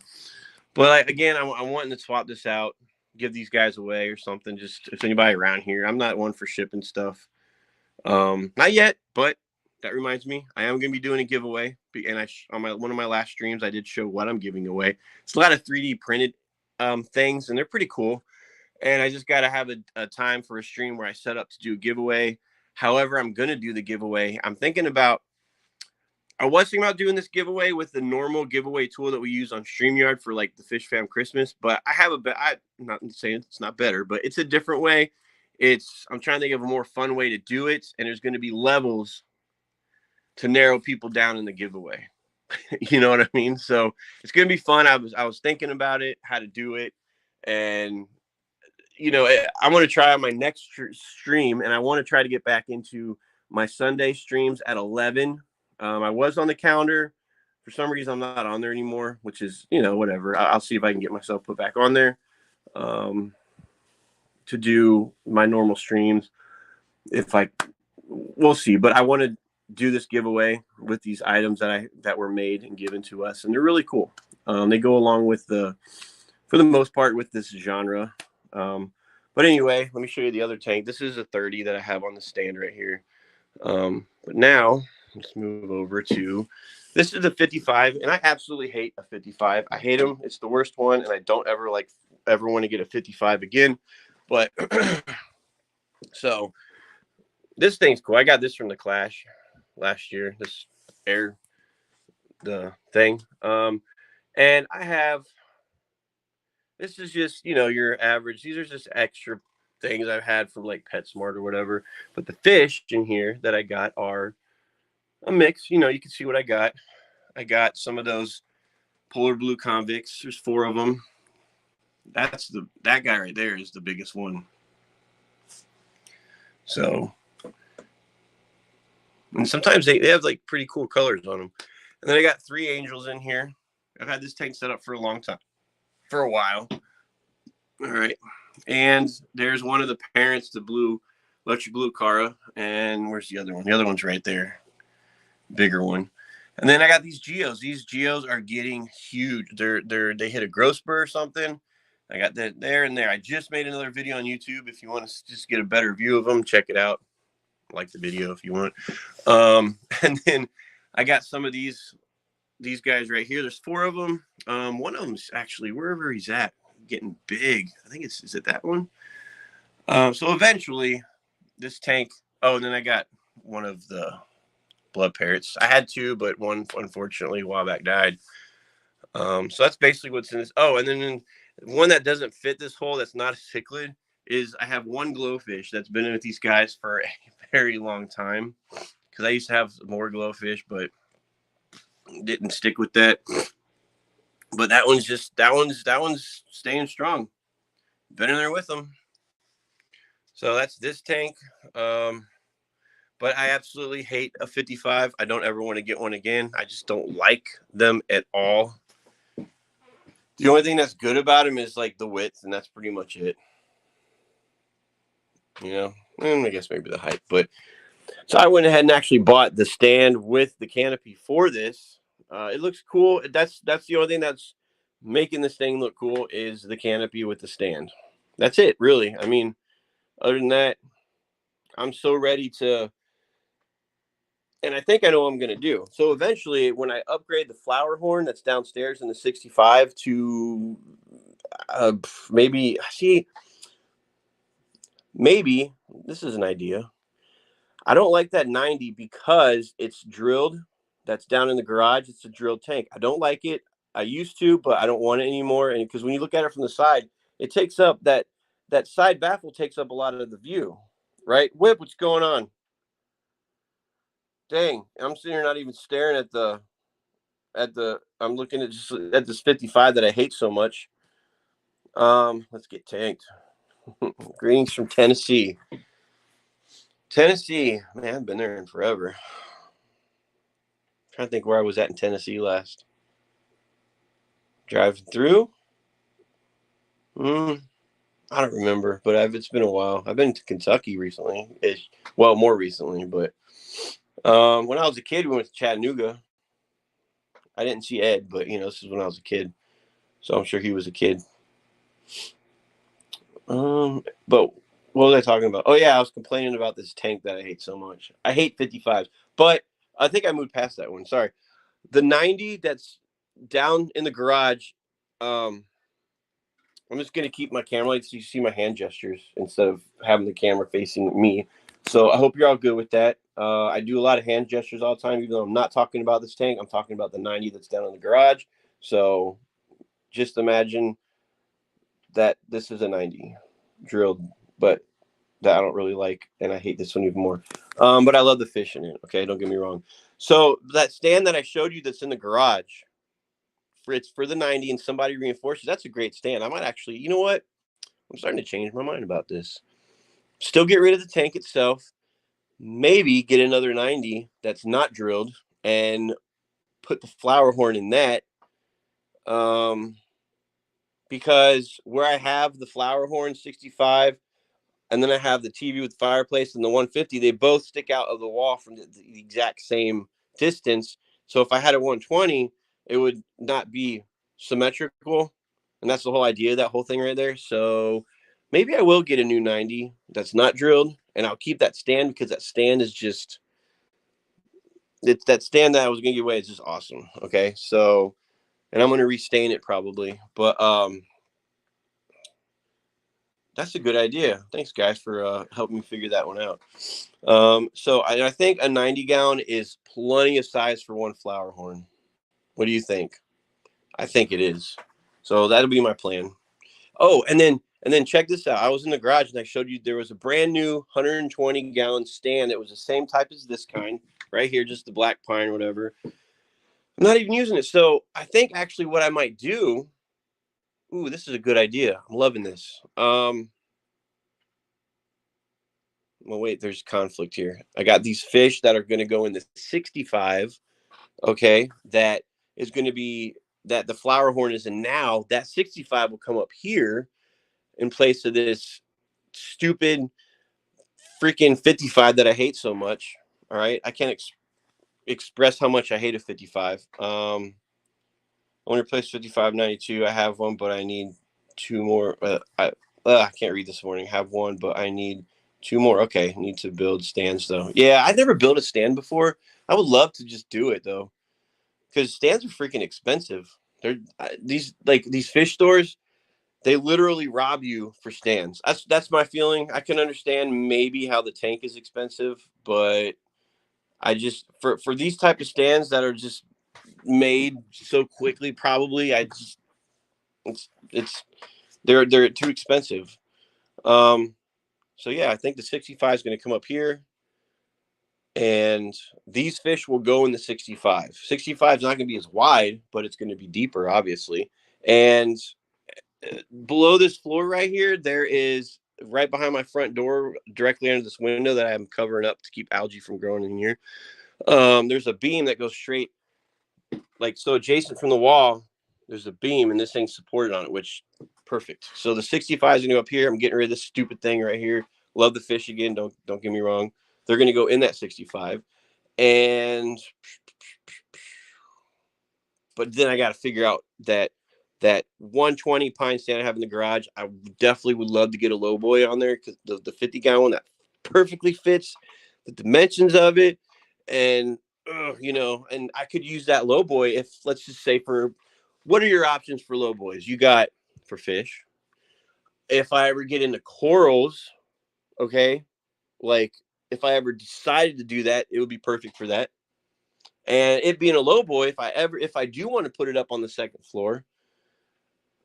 But again, I'm wanting to swap this out, give these guys away or something. Just if anybody around here, I'm not one for shipping stuff. Not yet, but that reminds me, I am going to be doing a giveaway. And on one of my last streams, I did show what I'm giving away. It's a lot of 3D printed things, and they're pretty cool. And I just got to have a time for a stream where I set up to do a giveaway. However, I'm going to do the giveaway. I was thinking about doing this giveaway with the normal giveaway tool that we use on StreamYard for like the Fish Fam Christmas, but I'm not saying it's not better, but it's a different way. I'm trying to think of a more fun way to do it, and there's going to be levels to narrow people down in the giveaway. You know what I mean? So it's going to be fun. I was thinking about it, how to do it, and I'm going to try on my next stream, and I want to try to get back into my Sunday streams at 11. I was on the calendar. For some reason, I'm not on there anymore, which is, whatever. I'll see if I can get myself put back on there to do my normal streams. We'll see. But I want to do this giveaway with these items that were made and given to us, and they're really cool. They go along with for the most part, with this genre. But anyway, let me show you the other tank. This is a 30 that I have on the stand right here. But now let's move over to, this is a 55, and I absolutely hate a 55. I hate them. It's the worst one, and I don't ever want to get a 55 again. But so this thing's cool. I got this from the Clash last year. The thing. And I have, this is just, your average. These are just extra things I've had from like PetSmart or whatever. But the fish in here that I got are a mix. You can see what I got. I got some of those polar blue convicts. There's 4 of them. That guy right there is the biggest one. So, and sometimes they have like pretty cool colors on them. And then I got 3 angels in here. I've had this tank set up for a long time, for a while. All right. And there's one of the parents, the electric blue Cara. And where's the other one? The other one's right there. Bigger one. And then I got these geos. These geos are getting huge. They hit a growth spur or something. I got that there and there. I just made another video on YouTube. If you want to just get a better view of them, check it out. Like the video if you want. And then I got some of these guys right here. There's 4 of them. One of them's actually wherever he's at, getting big. I think is it that one? So eventually this tank. Oh, and then I got one of the blood parrots. I had 2, but one unfortunately a while back died. So that's basically what's in this. Oh, and then one that doesn't fit this hole, that's not a cichlid, is I have one glowfish that's been in with these guys for a very long time, because I used to have more glowfish, but didn't stick with that. But that one's staying strong. Been in there with them. So that's this tank. but I absolutely hate a 55. I don't ever want to get one again. I just don't like them at all. The only thing that's good about them is like the width, and that's pretty much it. You know, and I guess maybe the height. But so I went ahead and actually bought the stand with the canopy for this. It looks cool. That's the only thing that's making this thing look cool is the canopy with the stand. That's it, really. I mean, other than that, I'm so ready to. And I think I know what I'm going to do. So eventually, when I upgrade the flower horn that's downstairs in the 65 to maybe, see, maybe this is an idea. I don't like that 90 because it's drilled. That's down in the garage. It's a drilled tank. I don't like it. I used to, but I don't want it anymore. And because when you look at it from the side, it takes up that side baffle takes up a lot of the view, right? Whip, what's going on? Dang, I'm sitting here not even staring at the I'm looking at just at this 55 that I hate so much. Let's get tanked. Greetings from Tennessee. Tennessee, man, I've been there in forever. I'm trying to think where I was at in Tennessee last. Driving through? I don't remember, but it's been a while. I've been to Kentucky recently. Well, more recently, but when I was a kid, we went to Chattanooga. I didn't see Ed, but this is when I was a kid, so I'm sure he was a kid. But what was I talking about? Oh yeah, I was complaining about this tank that I hate so much. I hate 55s, but I think I moved past that one. Sorry, the 90 that's down in the garage. I'm just gonna keep my camera light so you see my hand gestures instead of having the camera facing me. So I hope you're all good with that. I do a lot of hand gestures all the time, even though I'm not talking about this tank. I'm talking about the 90 that's down in the garage. So just imagine that this is a 90 drilled, but that I don't really like, and I hate this one even more. But I love the fish in it. Okay, don't get me wrong. So that stand that I showed you that's in the garage, it's for the 90 and somebody reinforces. That's a great stand. I might actually, you know what? I'm starting to change my mind about this. Still get rid of the tank itself. Maybe get another 90 that's not drilled and put the flower horn in that. Because where I have the flower horn 65, and then I have the TV with the fireplace and the 150, they both stick out of the wall from the exact same distance. So if I had a 120, it would not be symmetrical. And that's the whole idea of that whole thing right there. So maybe I will get a new 90 that's not drilled, and I'll keep that stand because that stand is just, it's that stand that I was going to give away is just awesome. Okay. So, and I'm going to restain it probably, but, that's a good idea. Thanks, guys, for helping me figure that one out. So I think a 90 gallon is plenty of size for one flower horn. What do you think? I think it is. So that'll be my plan. Oh, and then check this out. I was in the garage and I showed you there was a brand new 120 gallon stand that was the same type as this kind right here, just the black pine, whatever. I'm not even using it. So I think actually what I might do. Ooh, this is a good idea. I'm loving this. Well, wait, there's conflict here. I got these fish that are going to go in the 65. Okay. That is going to be that the flower horn is in now. That 65 will come up here in place of this stupid freaking 55 that I hate so much. All right. I can't express how much I hate a 55. I want to replace 5592. I have one, but I need two more. I can't read this morning. I have one, but I need two more. Okay, need to build stands though. Yeah, I've never built a stand before. I would love to just do it though, because stands are freaking expensive. They're these fish stores. They literally rob you for stands. That's my feeling. I can understand maybe how the tank is expensive, but I just for these type of stands that are just made so quickly, probably it's they're too expensive. So yeah, I think the 65 is going to come up here, and these fish will go in the 65. 65 is not going to be as wide, but it's going to be deeper, obviously. And below this floor right here, there is right behind my front door, directly under this window that I'm covering up to keep algae from growing in here. There's a beam that goes straight, like so adjacent from the wall. There's a beam, and this thing's supported on it, which perfect. So the 65 is gonna go up here. I'm getting rid of this stupid thing right here. Love the fish again. Don't get me wrong. They're gonna go in that 65, and but then I got to figure out that 120 pine stand I have in the garage. I definitely would love to get a low boy on there because the 50 gallon that perfectly fits the dimensions of it, and and I could use that low boy if, let's just say, for what are your options for low boys? You got for fish. If I ever get into corals, okay, like if I ever decided to do that, it would be perfect for that. And it being a low boy, if I do want to put it up on the second floor,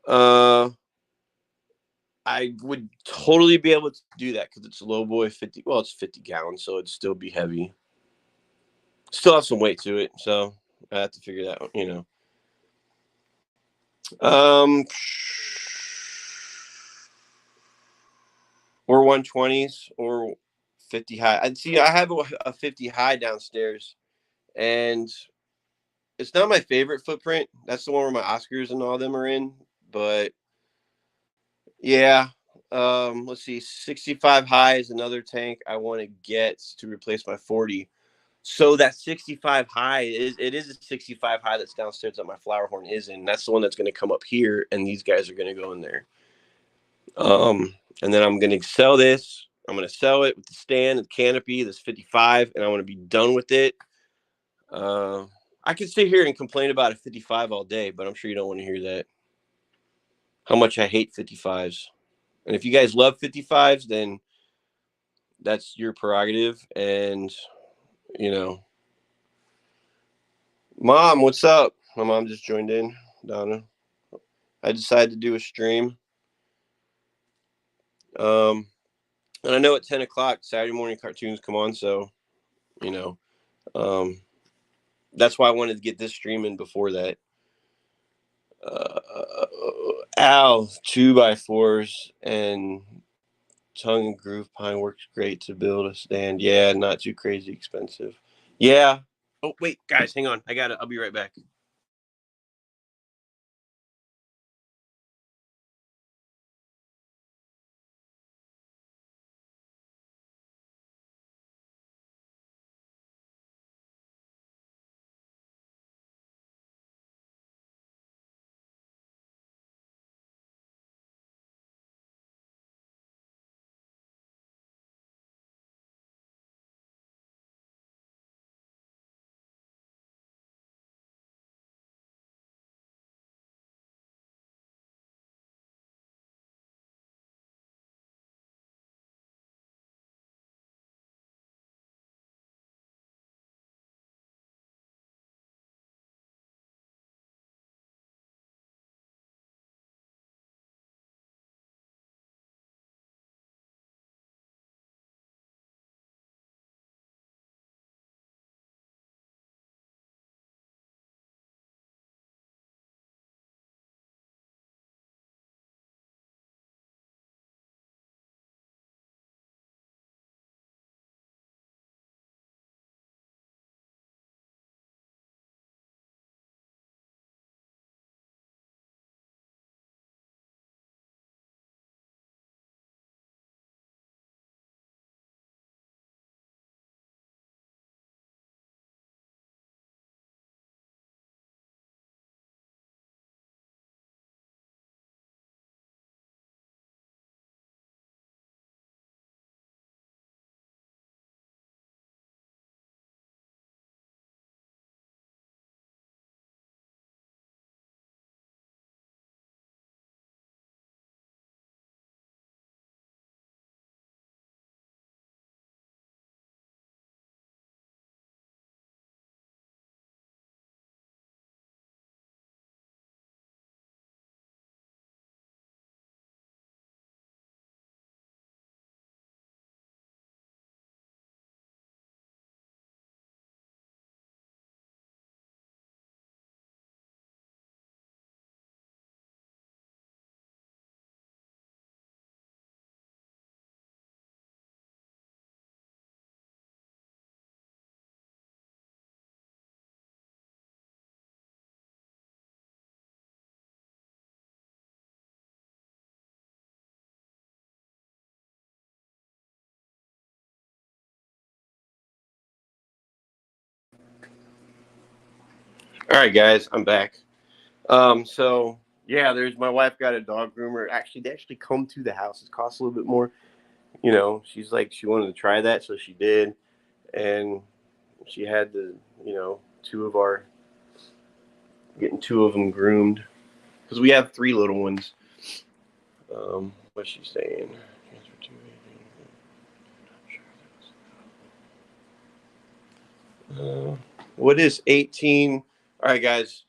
uh, I would totally be able to do that because it's a low boy 50. Well, it's 50 gallons, so it'd still be heavy. Still have some weight to it, so I have to figure that out, or 120s or 50 high. I'd see. I have a 50 high downstairs, and it's not my favorite footprint. That's the one where my Oscars and all them are in, but yeah. Let's see. 65 high is another tank I want to get to replace my 40. So that 65 high is a 65 high that's downstairs that my flower horn is in. That's the one that's going to come up here, and these guys are going to go in there. And then I'm going to sell this. I'm going to sell it with the stand, the canopy, this 55, and I want to be done with it. I could sit here and complain about a 55 all day, but I'm sure you don't want to hear that. How much I hate 55s. And if you guys love 55s, then that's your prerogative. And, Mom, what's up? My mom just joined in, Donna. I decided to do a stream. And I know at 10 o'clock, Saturday morning cartoons come on. So, you know, um, that's why I wanted to get this stream in before that. Al, 2x4s and tongue and groove pine works great to build a stand. Yeah, not too crazy expensive. Yeah. Oh, wait, guys, hang on. I'll be right back. All right, guys, I'm back. So yeah, there's my wife got a dog groomer. Actually, they actually come to the house. It costs a little bit more. She's like she wanted to try that, so she did, and she had the two of our getting two of them groomed because we have three little ones. What's she saying? What is 18? All right, guys.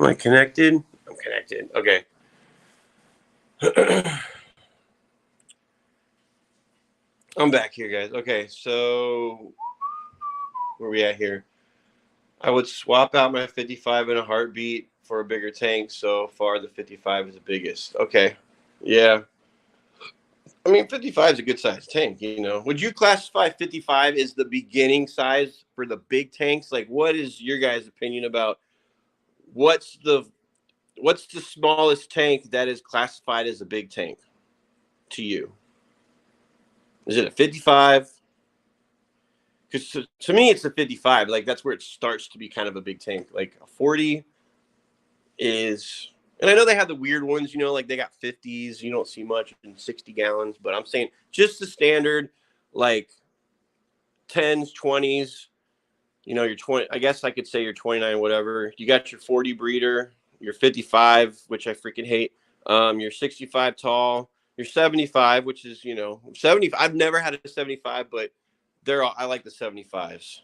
Am I connected? I'm connected. Okay. I'm back here, guys. Okay, so where we at here? I would swap out my 55 in a heartbeat for a bigger tank. So far, the 55 is the biggest. Okay. Yeah. I mean, 55 is a good size tank, Would you classify 55 as the beginning size for the big tanks? Like, what is your guys' opinion about what's the what's the smallest tank that is classified as a big tank to you? Is it a 55? Because to me, it's a 55. Like, that's where it starts to be kind of a big tank. Like, a 40 is, and I know they have the weird ones, like they got 50s, you don't see much in 60 gallons, but I'm saying just the standard, like 10s, 20s, your 20, I guess I could say your 29, whatever. You got your 40 breeder, your 55, which I freaking hate, your 65 tall, your 75, which is, 70. I've never had a 75, but I like the 75s.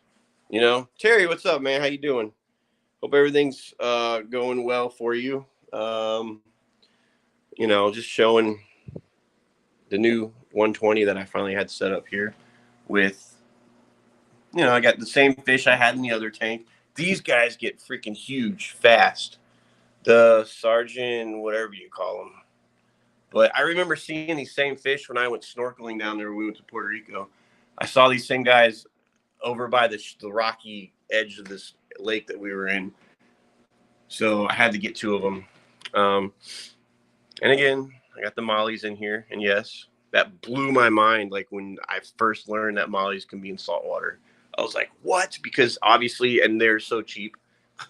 Terry, what's up, man? How you doing? Hope everything's going well for you. Just showing the new 120 that I finally had set up here with, I got the same fish I had in the other tank. These guys get freaking huge fast. The Sergeant, whatever you call them. But I remember seeing these same fish when I went snorkeling down there when we went to Puerto Rico. I saw these same guys over by the rocky edge of this lake that we were in. So I had to get two of them. And again, I got the mollies in here. And yes, that blew my mind. Like when I first learned that mollies can be in salt water, I was like, what? Because obviously, and they're so cheap,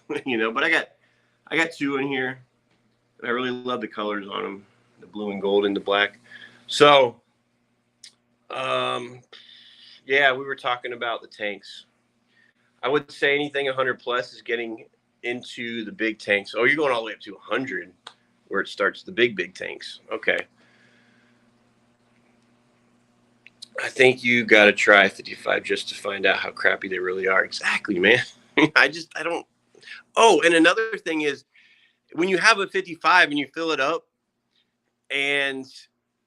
but I got two in here. And I really love the colors on them, the blue and gold and the black. So, yeah, we were talking about the tanks. I would say anything 100 plus is getting into the big tanks. Oh, you're going all the way up to 100 where it starts the big tanks. Okay. I think you got to try 55 just to find out how crappy they really are. Exactly, man. I don't. Oh, and another thing is when you have a 55 and you fill it up, and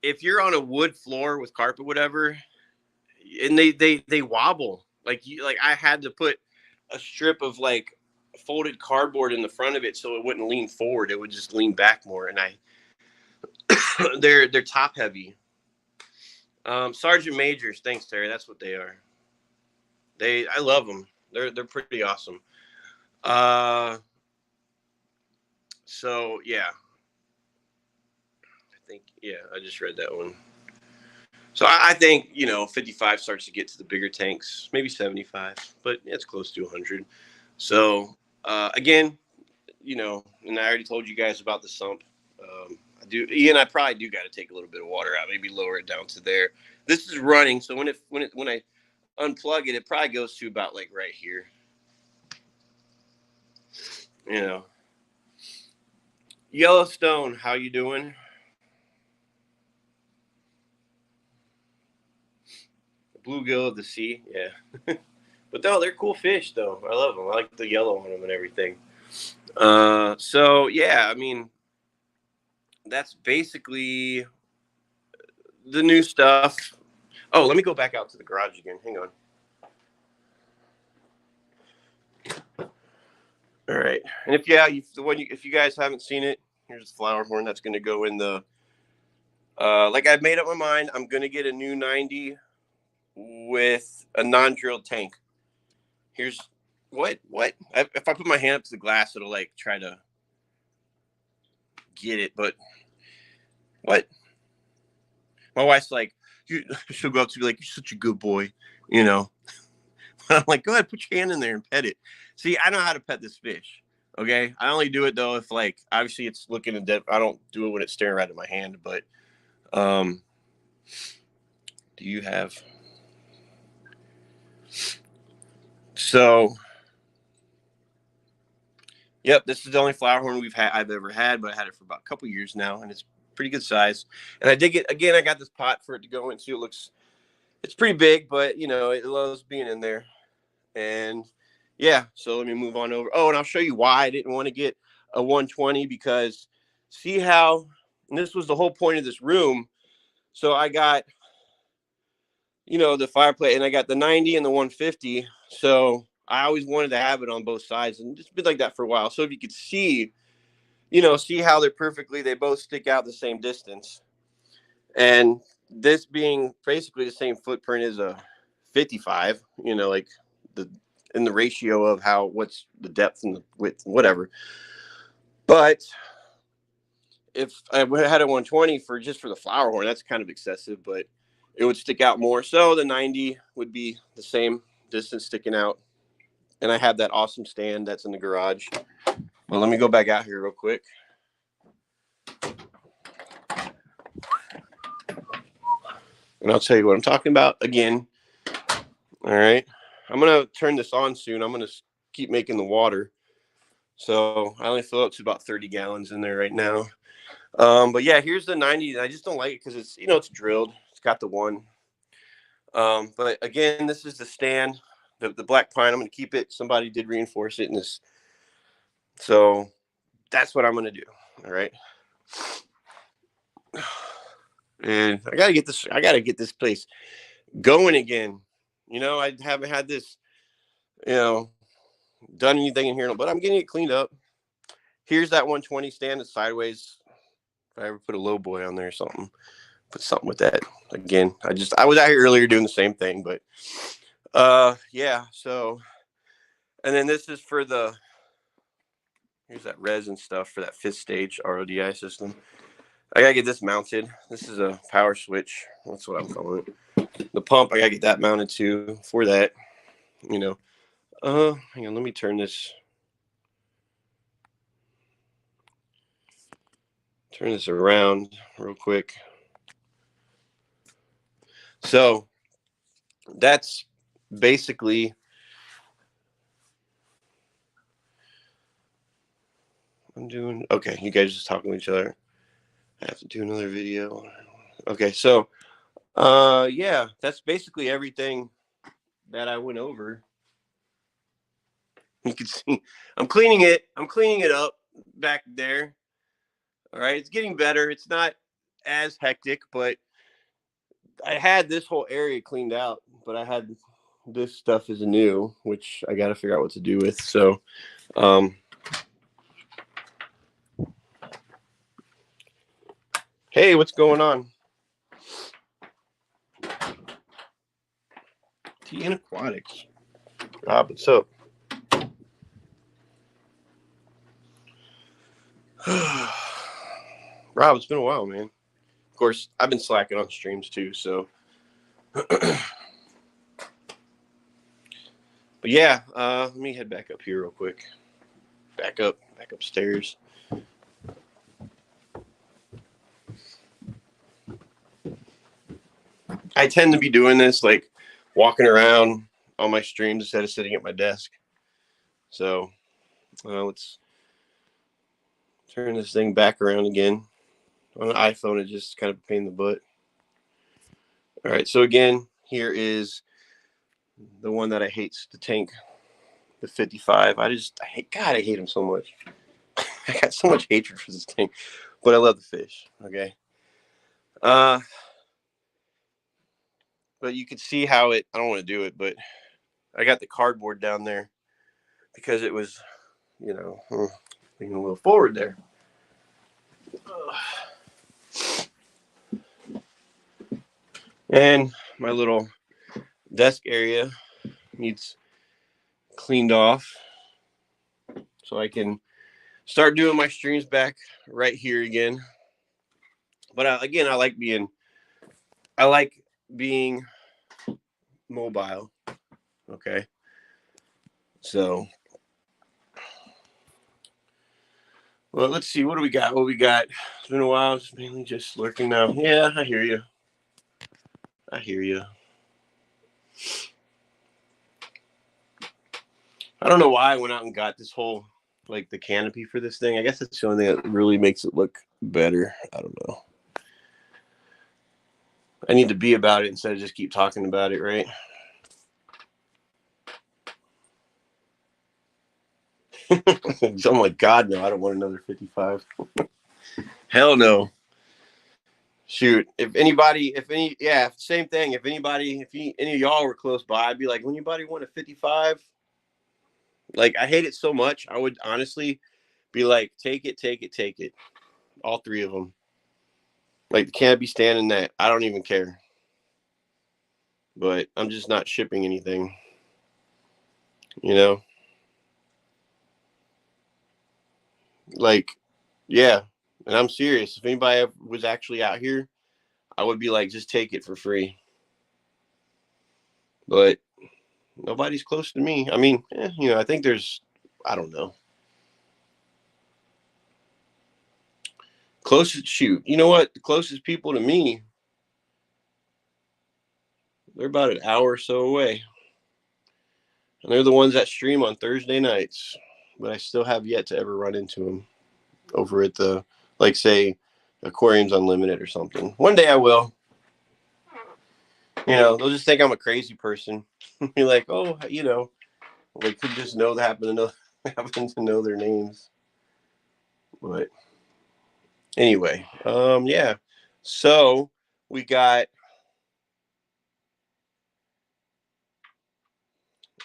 if you're on a wood floor with carpet, whatever, and they wobble like I had to put a strip of like folded cardboard in the front of it so it wouldn't lean forward. It would just lean back more, and they're top heavy. Sergeant Majors, thanks Terry. That's what they are. I love them. They're pretty awesome. Uh, so yeah, I think I just read that one. So I think 55 starts to get to the bigger tanks, maybe 75, but it's close to 100. So again, and I already told you guys about the sump. I do, Ian. I probably do got to take a little bit of water out, maybe lower it down to there. This is running, so when I unplug it, it probably goes to about like right here. You know, Yellowstone, how you doing? Bluegill of the sea, yeah. But no, they're cool fish though. I love them. I like the yellow on them and everything. So yeah, I mean, that's basically the new stuff. Oh, let me go back out to the garage again. Hang on. All right. And if if you guys haven't seen it, here's the flower horn that's going to go in the. Like I've made up my mind, I'm going to get a new 90 with a non-drilled tank. Here's what if I put my hand up to the glass, it'll like try to get it, but what? My wife's like, she'll go up to me like, "You're such a good boy," you know. I'm like, "Go ahead, put your hand in there and pet it." See, I know how to pet this fish. Okay, I only do it though if like obviously it's looking in depth. I don't do it when it's staring right at my hand. But do you have? So, yep, this is the only flower horn I've ever had, but I had it for about a couple years now, and it's pretty good size. And I did get again. I got this pot for it to go into. It's pretty big, but you know it loves being in there. And yeah, so let me move on over. Oh, and I'll show you why I didn't want to get a 120 because see how, and this was the whole point of this room. So I got, the fireplace and I got the 90 and the 150. So I always wanted to have it on both sides and it's been like that for a while. So if you could see, see how they both stick out the same distance. And this being basically the same footprint as a 55, like in the ratio of what's the depth and the width and whatever. But if I had a 120 for the flower horn, that's kind of excessive, but it would stick out more. So the 90 would be the same distance sticking out. And I have that awesome stand that's in the garage. Well, let me go back out here real quick. And I'll tell you what I'm talking about again. All right. I'm going to turn this on soon. I'm going to keep making the water. So I only fill up to about 30 gallons in there right now. But yeah, here's the 90. I just don't like it because it's, it's drilled. It's got the one. But again, this is the stand, the black pine. I'm going to keep it. Somebody did reinforce it in this. So that's what I'm going to do. All right. And I got to get this place going again. I haven't had this, done anything in here, but I'm getting it cleaned up. Here's that 120 stand that's sideways. If I ever put a low boy on there or something, put something with that. Again, I was out here earlier doing the same thing, but yeah. So, and then this is for here's that resin stuff for that 5th stage RODI system. I gotta get this mounted. This is a power switch. That's what I'm calling it. The pump, I gotta get that mounted too for that. Hang on, let me turn this around real quick. So that's basically I'm doing okay. You guys just talking to each other. I have to do another video. Okay, so yeah, that's basically everything that I went over. You can see I'm cleaning it up back there. All right, it's getting better. It's not as hectic, but I had this whole area cleaned out, but I had this stuff is new, which I got to figure out what to do with. So, hey, what's going on? TN Aquatics. Rob, what's up? Rob, it's been a while, man. Of course, I've been slacking on streams too, so. But yeah, let me head back up here real quick. Back upstairs. I tend to be doing this, like walking around on my streams instead of sitting at my desk. So let's turn this thing back around again. On an iPhone, it's just kind of a pain in the butt. All right, so again, here is the one that I hate, the tank, the 55. I hate him so much. I got so much hatred for this thing. but I love the fish. Okay. Uh, but you can see how it. I don't want to do it, but I got the cardboard down there because it was, leaning a little forward there. And my little desk area needs cleaned off so I can start doing my streams back right here again. But again, I like being mobile. Okay. So, well, let's see. What do we got? What we got? It's been a while. It's mainly just lurking now. Yeah, I hear you. I hear you. I don't know why I went out and got this whole, like, the canopy for this thing. I guess it's the only thing that really makes it look better. I don't know. I need to be about it instead of just keep talking about it, right? So I'm like, God, no, I don't want another 55. Hell no. Shoot, same thing. If any of y'all were close by, I'd be like, when anybody want a 55? Like, I hate it so much. I would honestly be like, take it. All three of them. Like, can't be standing that. I don't even care. But I'm just not shipping anything. Like, yeah. And I'm serious. If anybody was actually out here, I would be like, just take it for free. But nobody's close to me. I mean, I think I don't know. Shoot. You know what? The closest people to me, they're about an hour or so away. And they're the ones that stream on Thursday nights. But I still have yet to ever run into them over at the, like, say, Aquariums Unlimited or something. One day I will. They'll just think I'm a crazy person. Be like, oh, like, could just happen to know their names. But anyway, yeah. So we got.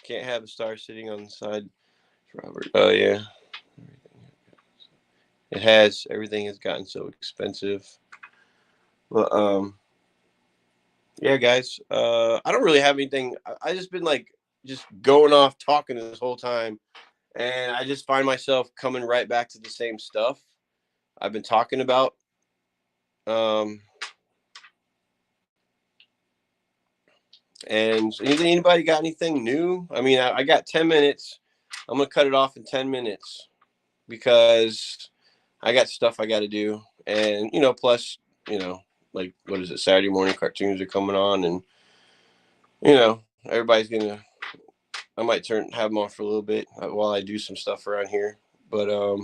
Can't have a star sitting on the side. Robert. Oh yeah. Everything has gotten so expensive. Well, yeah, guys. I don't really have anything. I just been like just going off talking this whole time, and I just find myself coming right back to the same stuff I've been talking about. And anybody got anything new? I mean, I got 10 minutes. I'm gonna cut it off in 10 minutes because I got stuff I got to do, and plus, like, what is it? Saturday morning cartoons are coming on, and everybody's gonna. I might have them on for a little bit while I do some stuff around here, but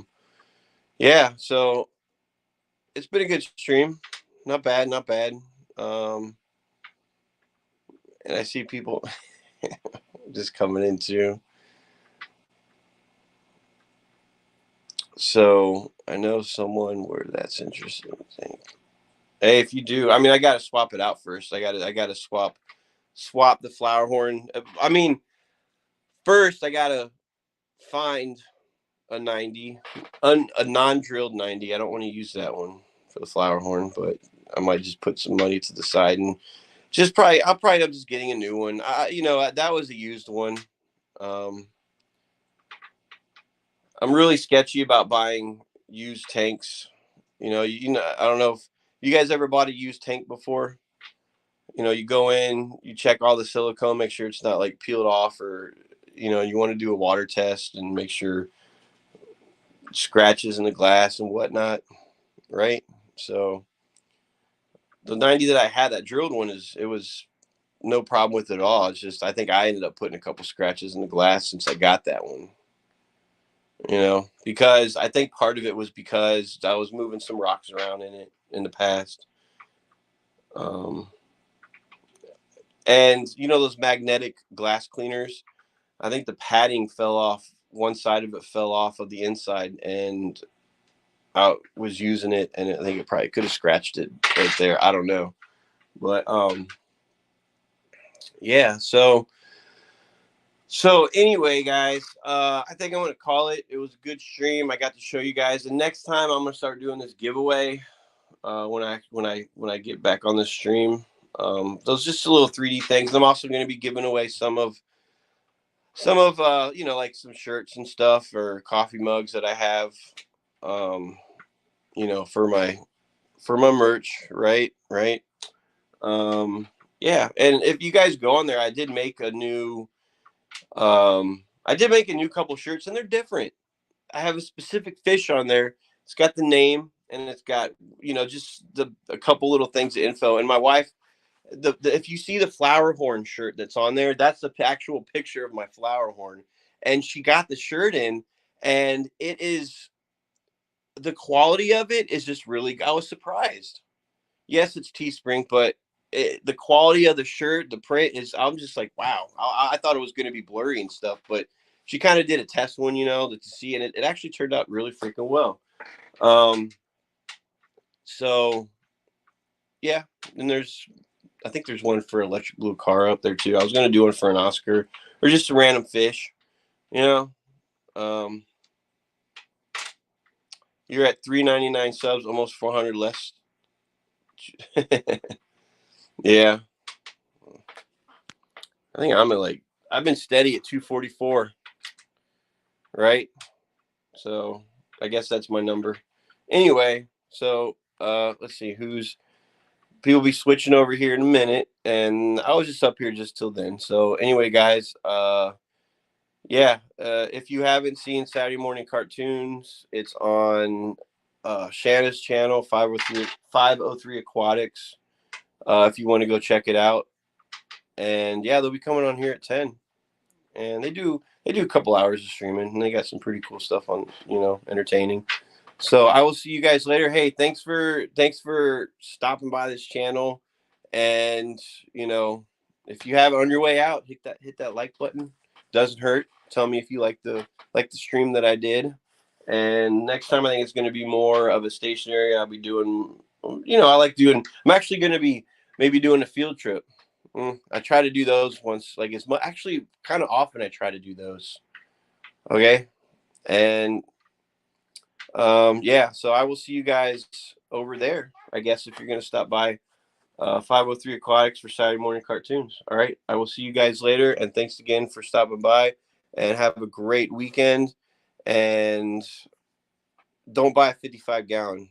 yeah. So it's been a good stream, not bad, not bad. And I see people just coming in too. So I know someone where that's interesting. I think. Hey, if you do, I mean, I got to swap it out first. I got to swap the flower horn. I mean, first I got to find a 90, a non-drilled 90. I don't want to use that one for the flower horn, but I might just put some money to the side and I'll probably end up just getting a new one. That was a used one. I'm really sketchy about buying used tanks. I don't know if you guys ever bought a used tank before. You go in, you check all the silicone, make sure it's not like peeled off, or you want to do a water test and make sure scratches in the glass and whatnot, right? So the 90 that I had, that drilled one, it was no problem with it at all. It's just I think I ended up putting a couple scratches in the glass since I got that one. Because I think part of it was because I was moving some rocks around in it in the past. And those magnetic glass cleaners, I think the padding fell off. One side of it fell off of the inside, and I was using it, and I think it probably could have scratched it right there. I don't know, but yeah. So anyway, guys, I think I'm gonna call it. It was a good stream. I got to show you guys. And next time I'm gonna start doing this giveaway. When I get back on the stream, those just little 3D things. I'm also gonna be giving away some of like some shirts and stuff or coffee mugs that I have, um, for my merch, right. Um, yeah, and if you guys go on there, I did make a new couple shirts, and they're different. I have a specific fish on there. It's got the name, and it's got just a couple little things of info. And my wife, if you see the flower horn shirt that's on there, that's the actual picture of my flower horn. And she got the shirt in, and the quality of it is just really. I was surprised. Yes, it's Teespring, but the quality of the shirt, the print is. I'm just like, wow. I thought it was going to be blurry and stuff, but she kind of did a test one, to see, and it actually turned out really freaking well. So yeah, and I think there's one for Electric Blue Car up there too. I was going to do one for an Oscar or just a random fish, you know. Um, you're at 399 subs, almost 400 less. Yeah. I think I've been steady at 244, right? So I guess that's my number. Anyway, so let's see people be switching over here in a minute, and I was just up here just till then. So anyway, guys, yeah, if you haven't seen Saturday Morning Cartoons, it's on Shanna's channel, 503 Aquatics. If you want to go check it out. And yeah, they'll be coming on here at 10. And they do a couple hours of streaming, and they got some pretty cool stuff on, entertaining. So I will see you guys later. Hey, thanks for stopping by this channel. And if you have it on your way out, hit that like button. Doesn't hurt. Tell me if you like the stream that I did. And next time I think it's going to be more of a stationary. I'll be doing, I'm actually going to be maybe doing a field trip. I try to do those once, like it's actually kind of often. I try to do those. Okay, and yeah. So I will see you guys over there. I guess if you're gonna stop by 503 Aquatics for Saturday Morning Cartoons. All right, I will see you guys later. And thanks again for stopping by. And have a great weekend. And don't buy a 55-gallon.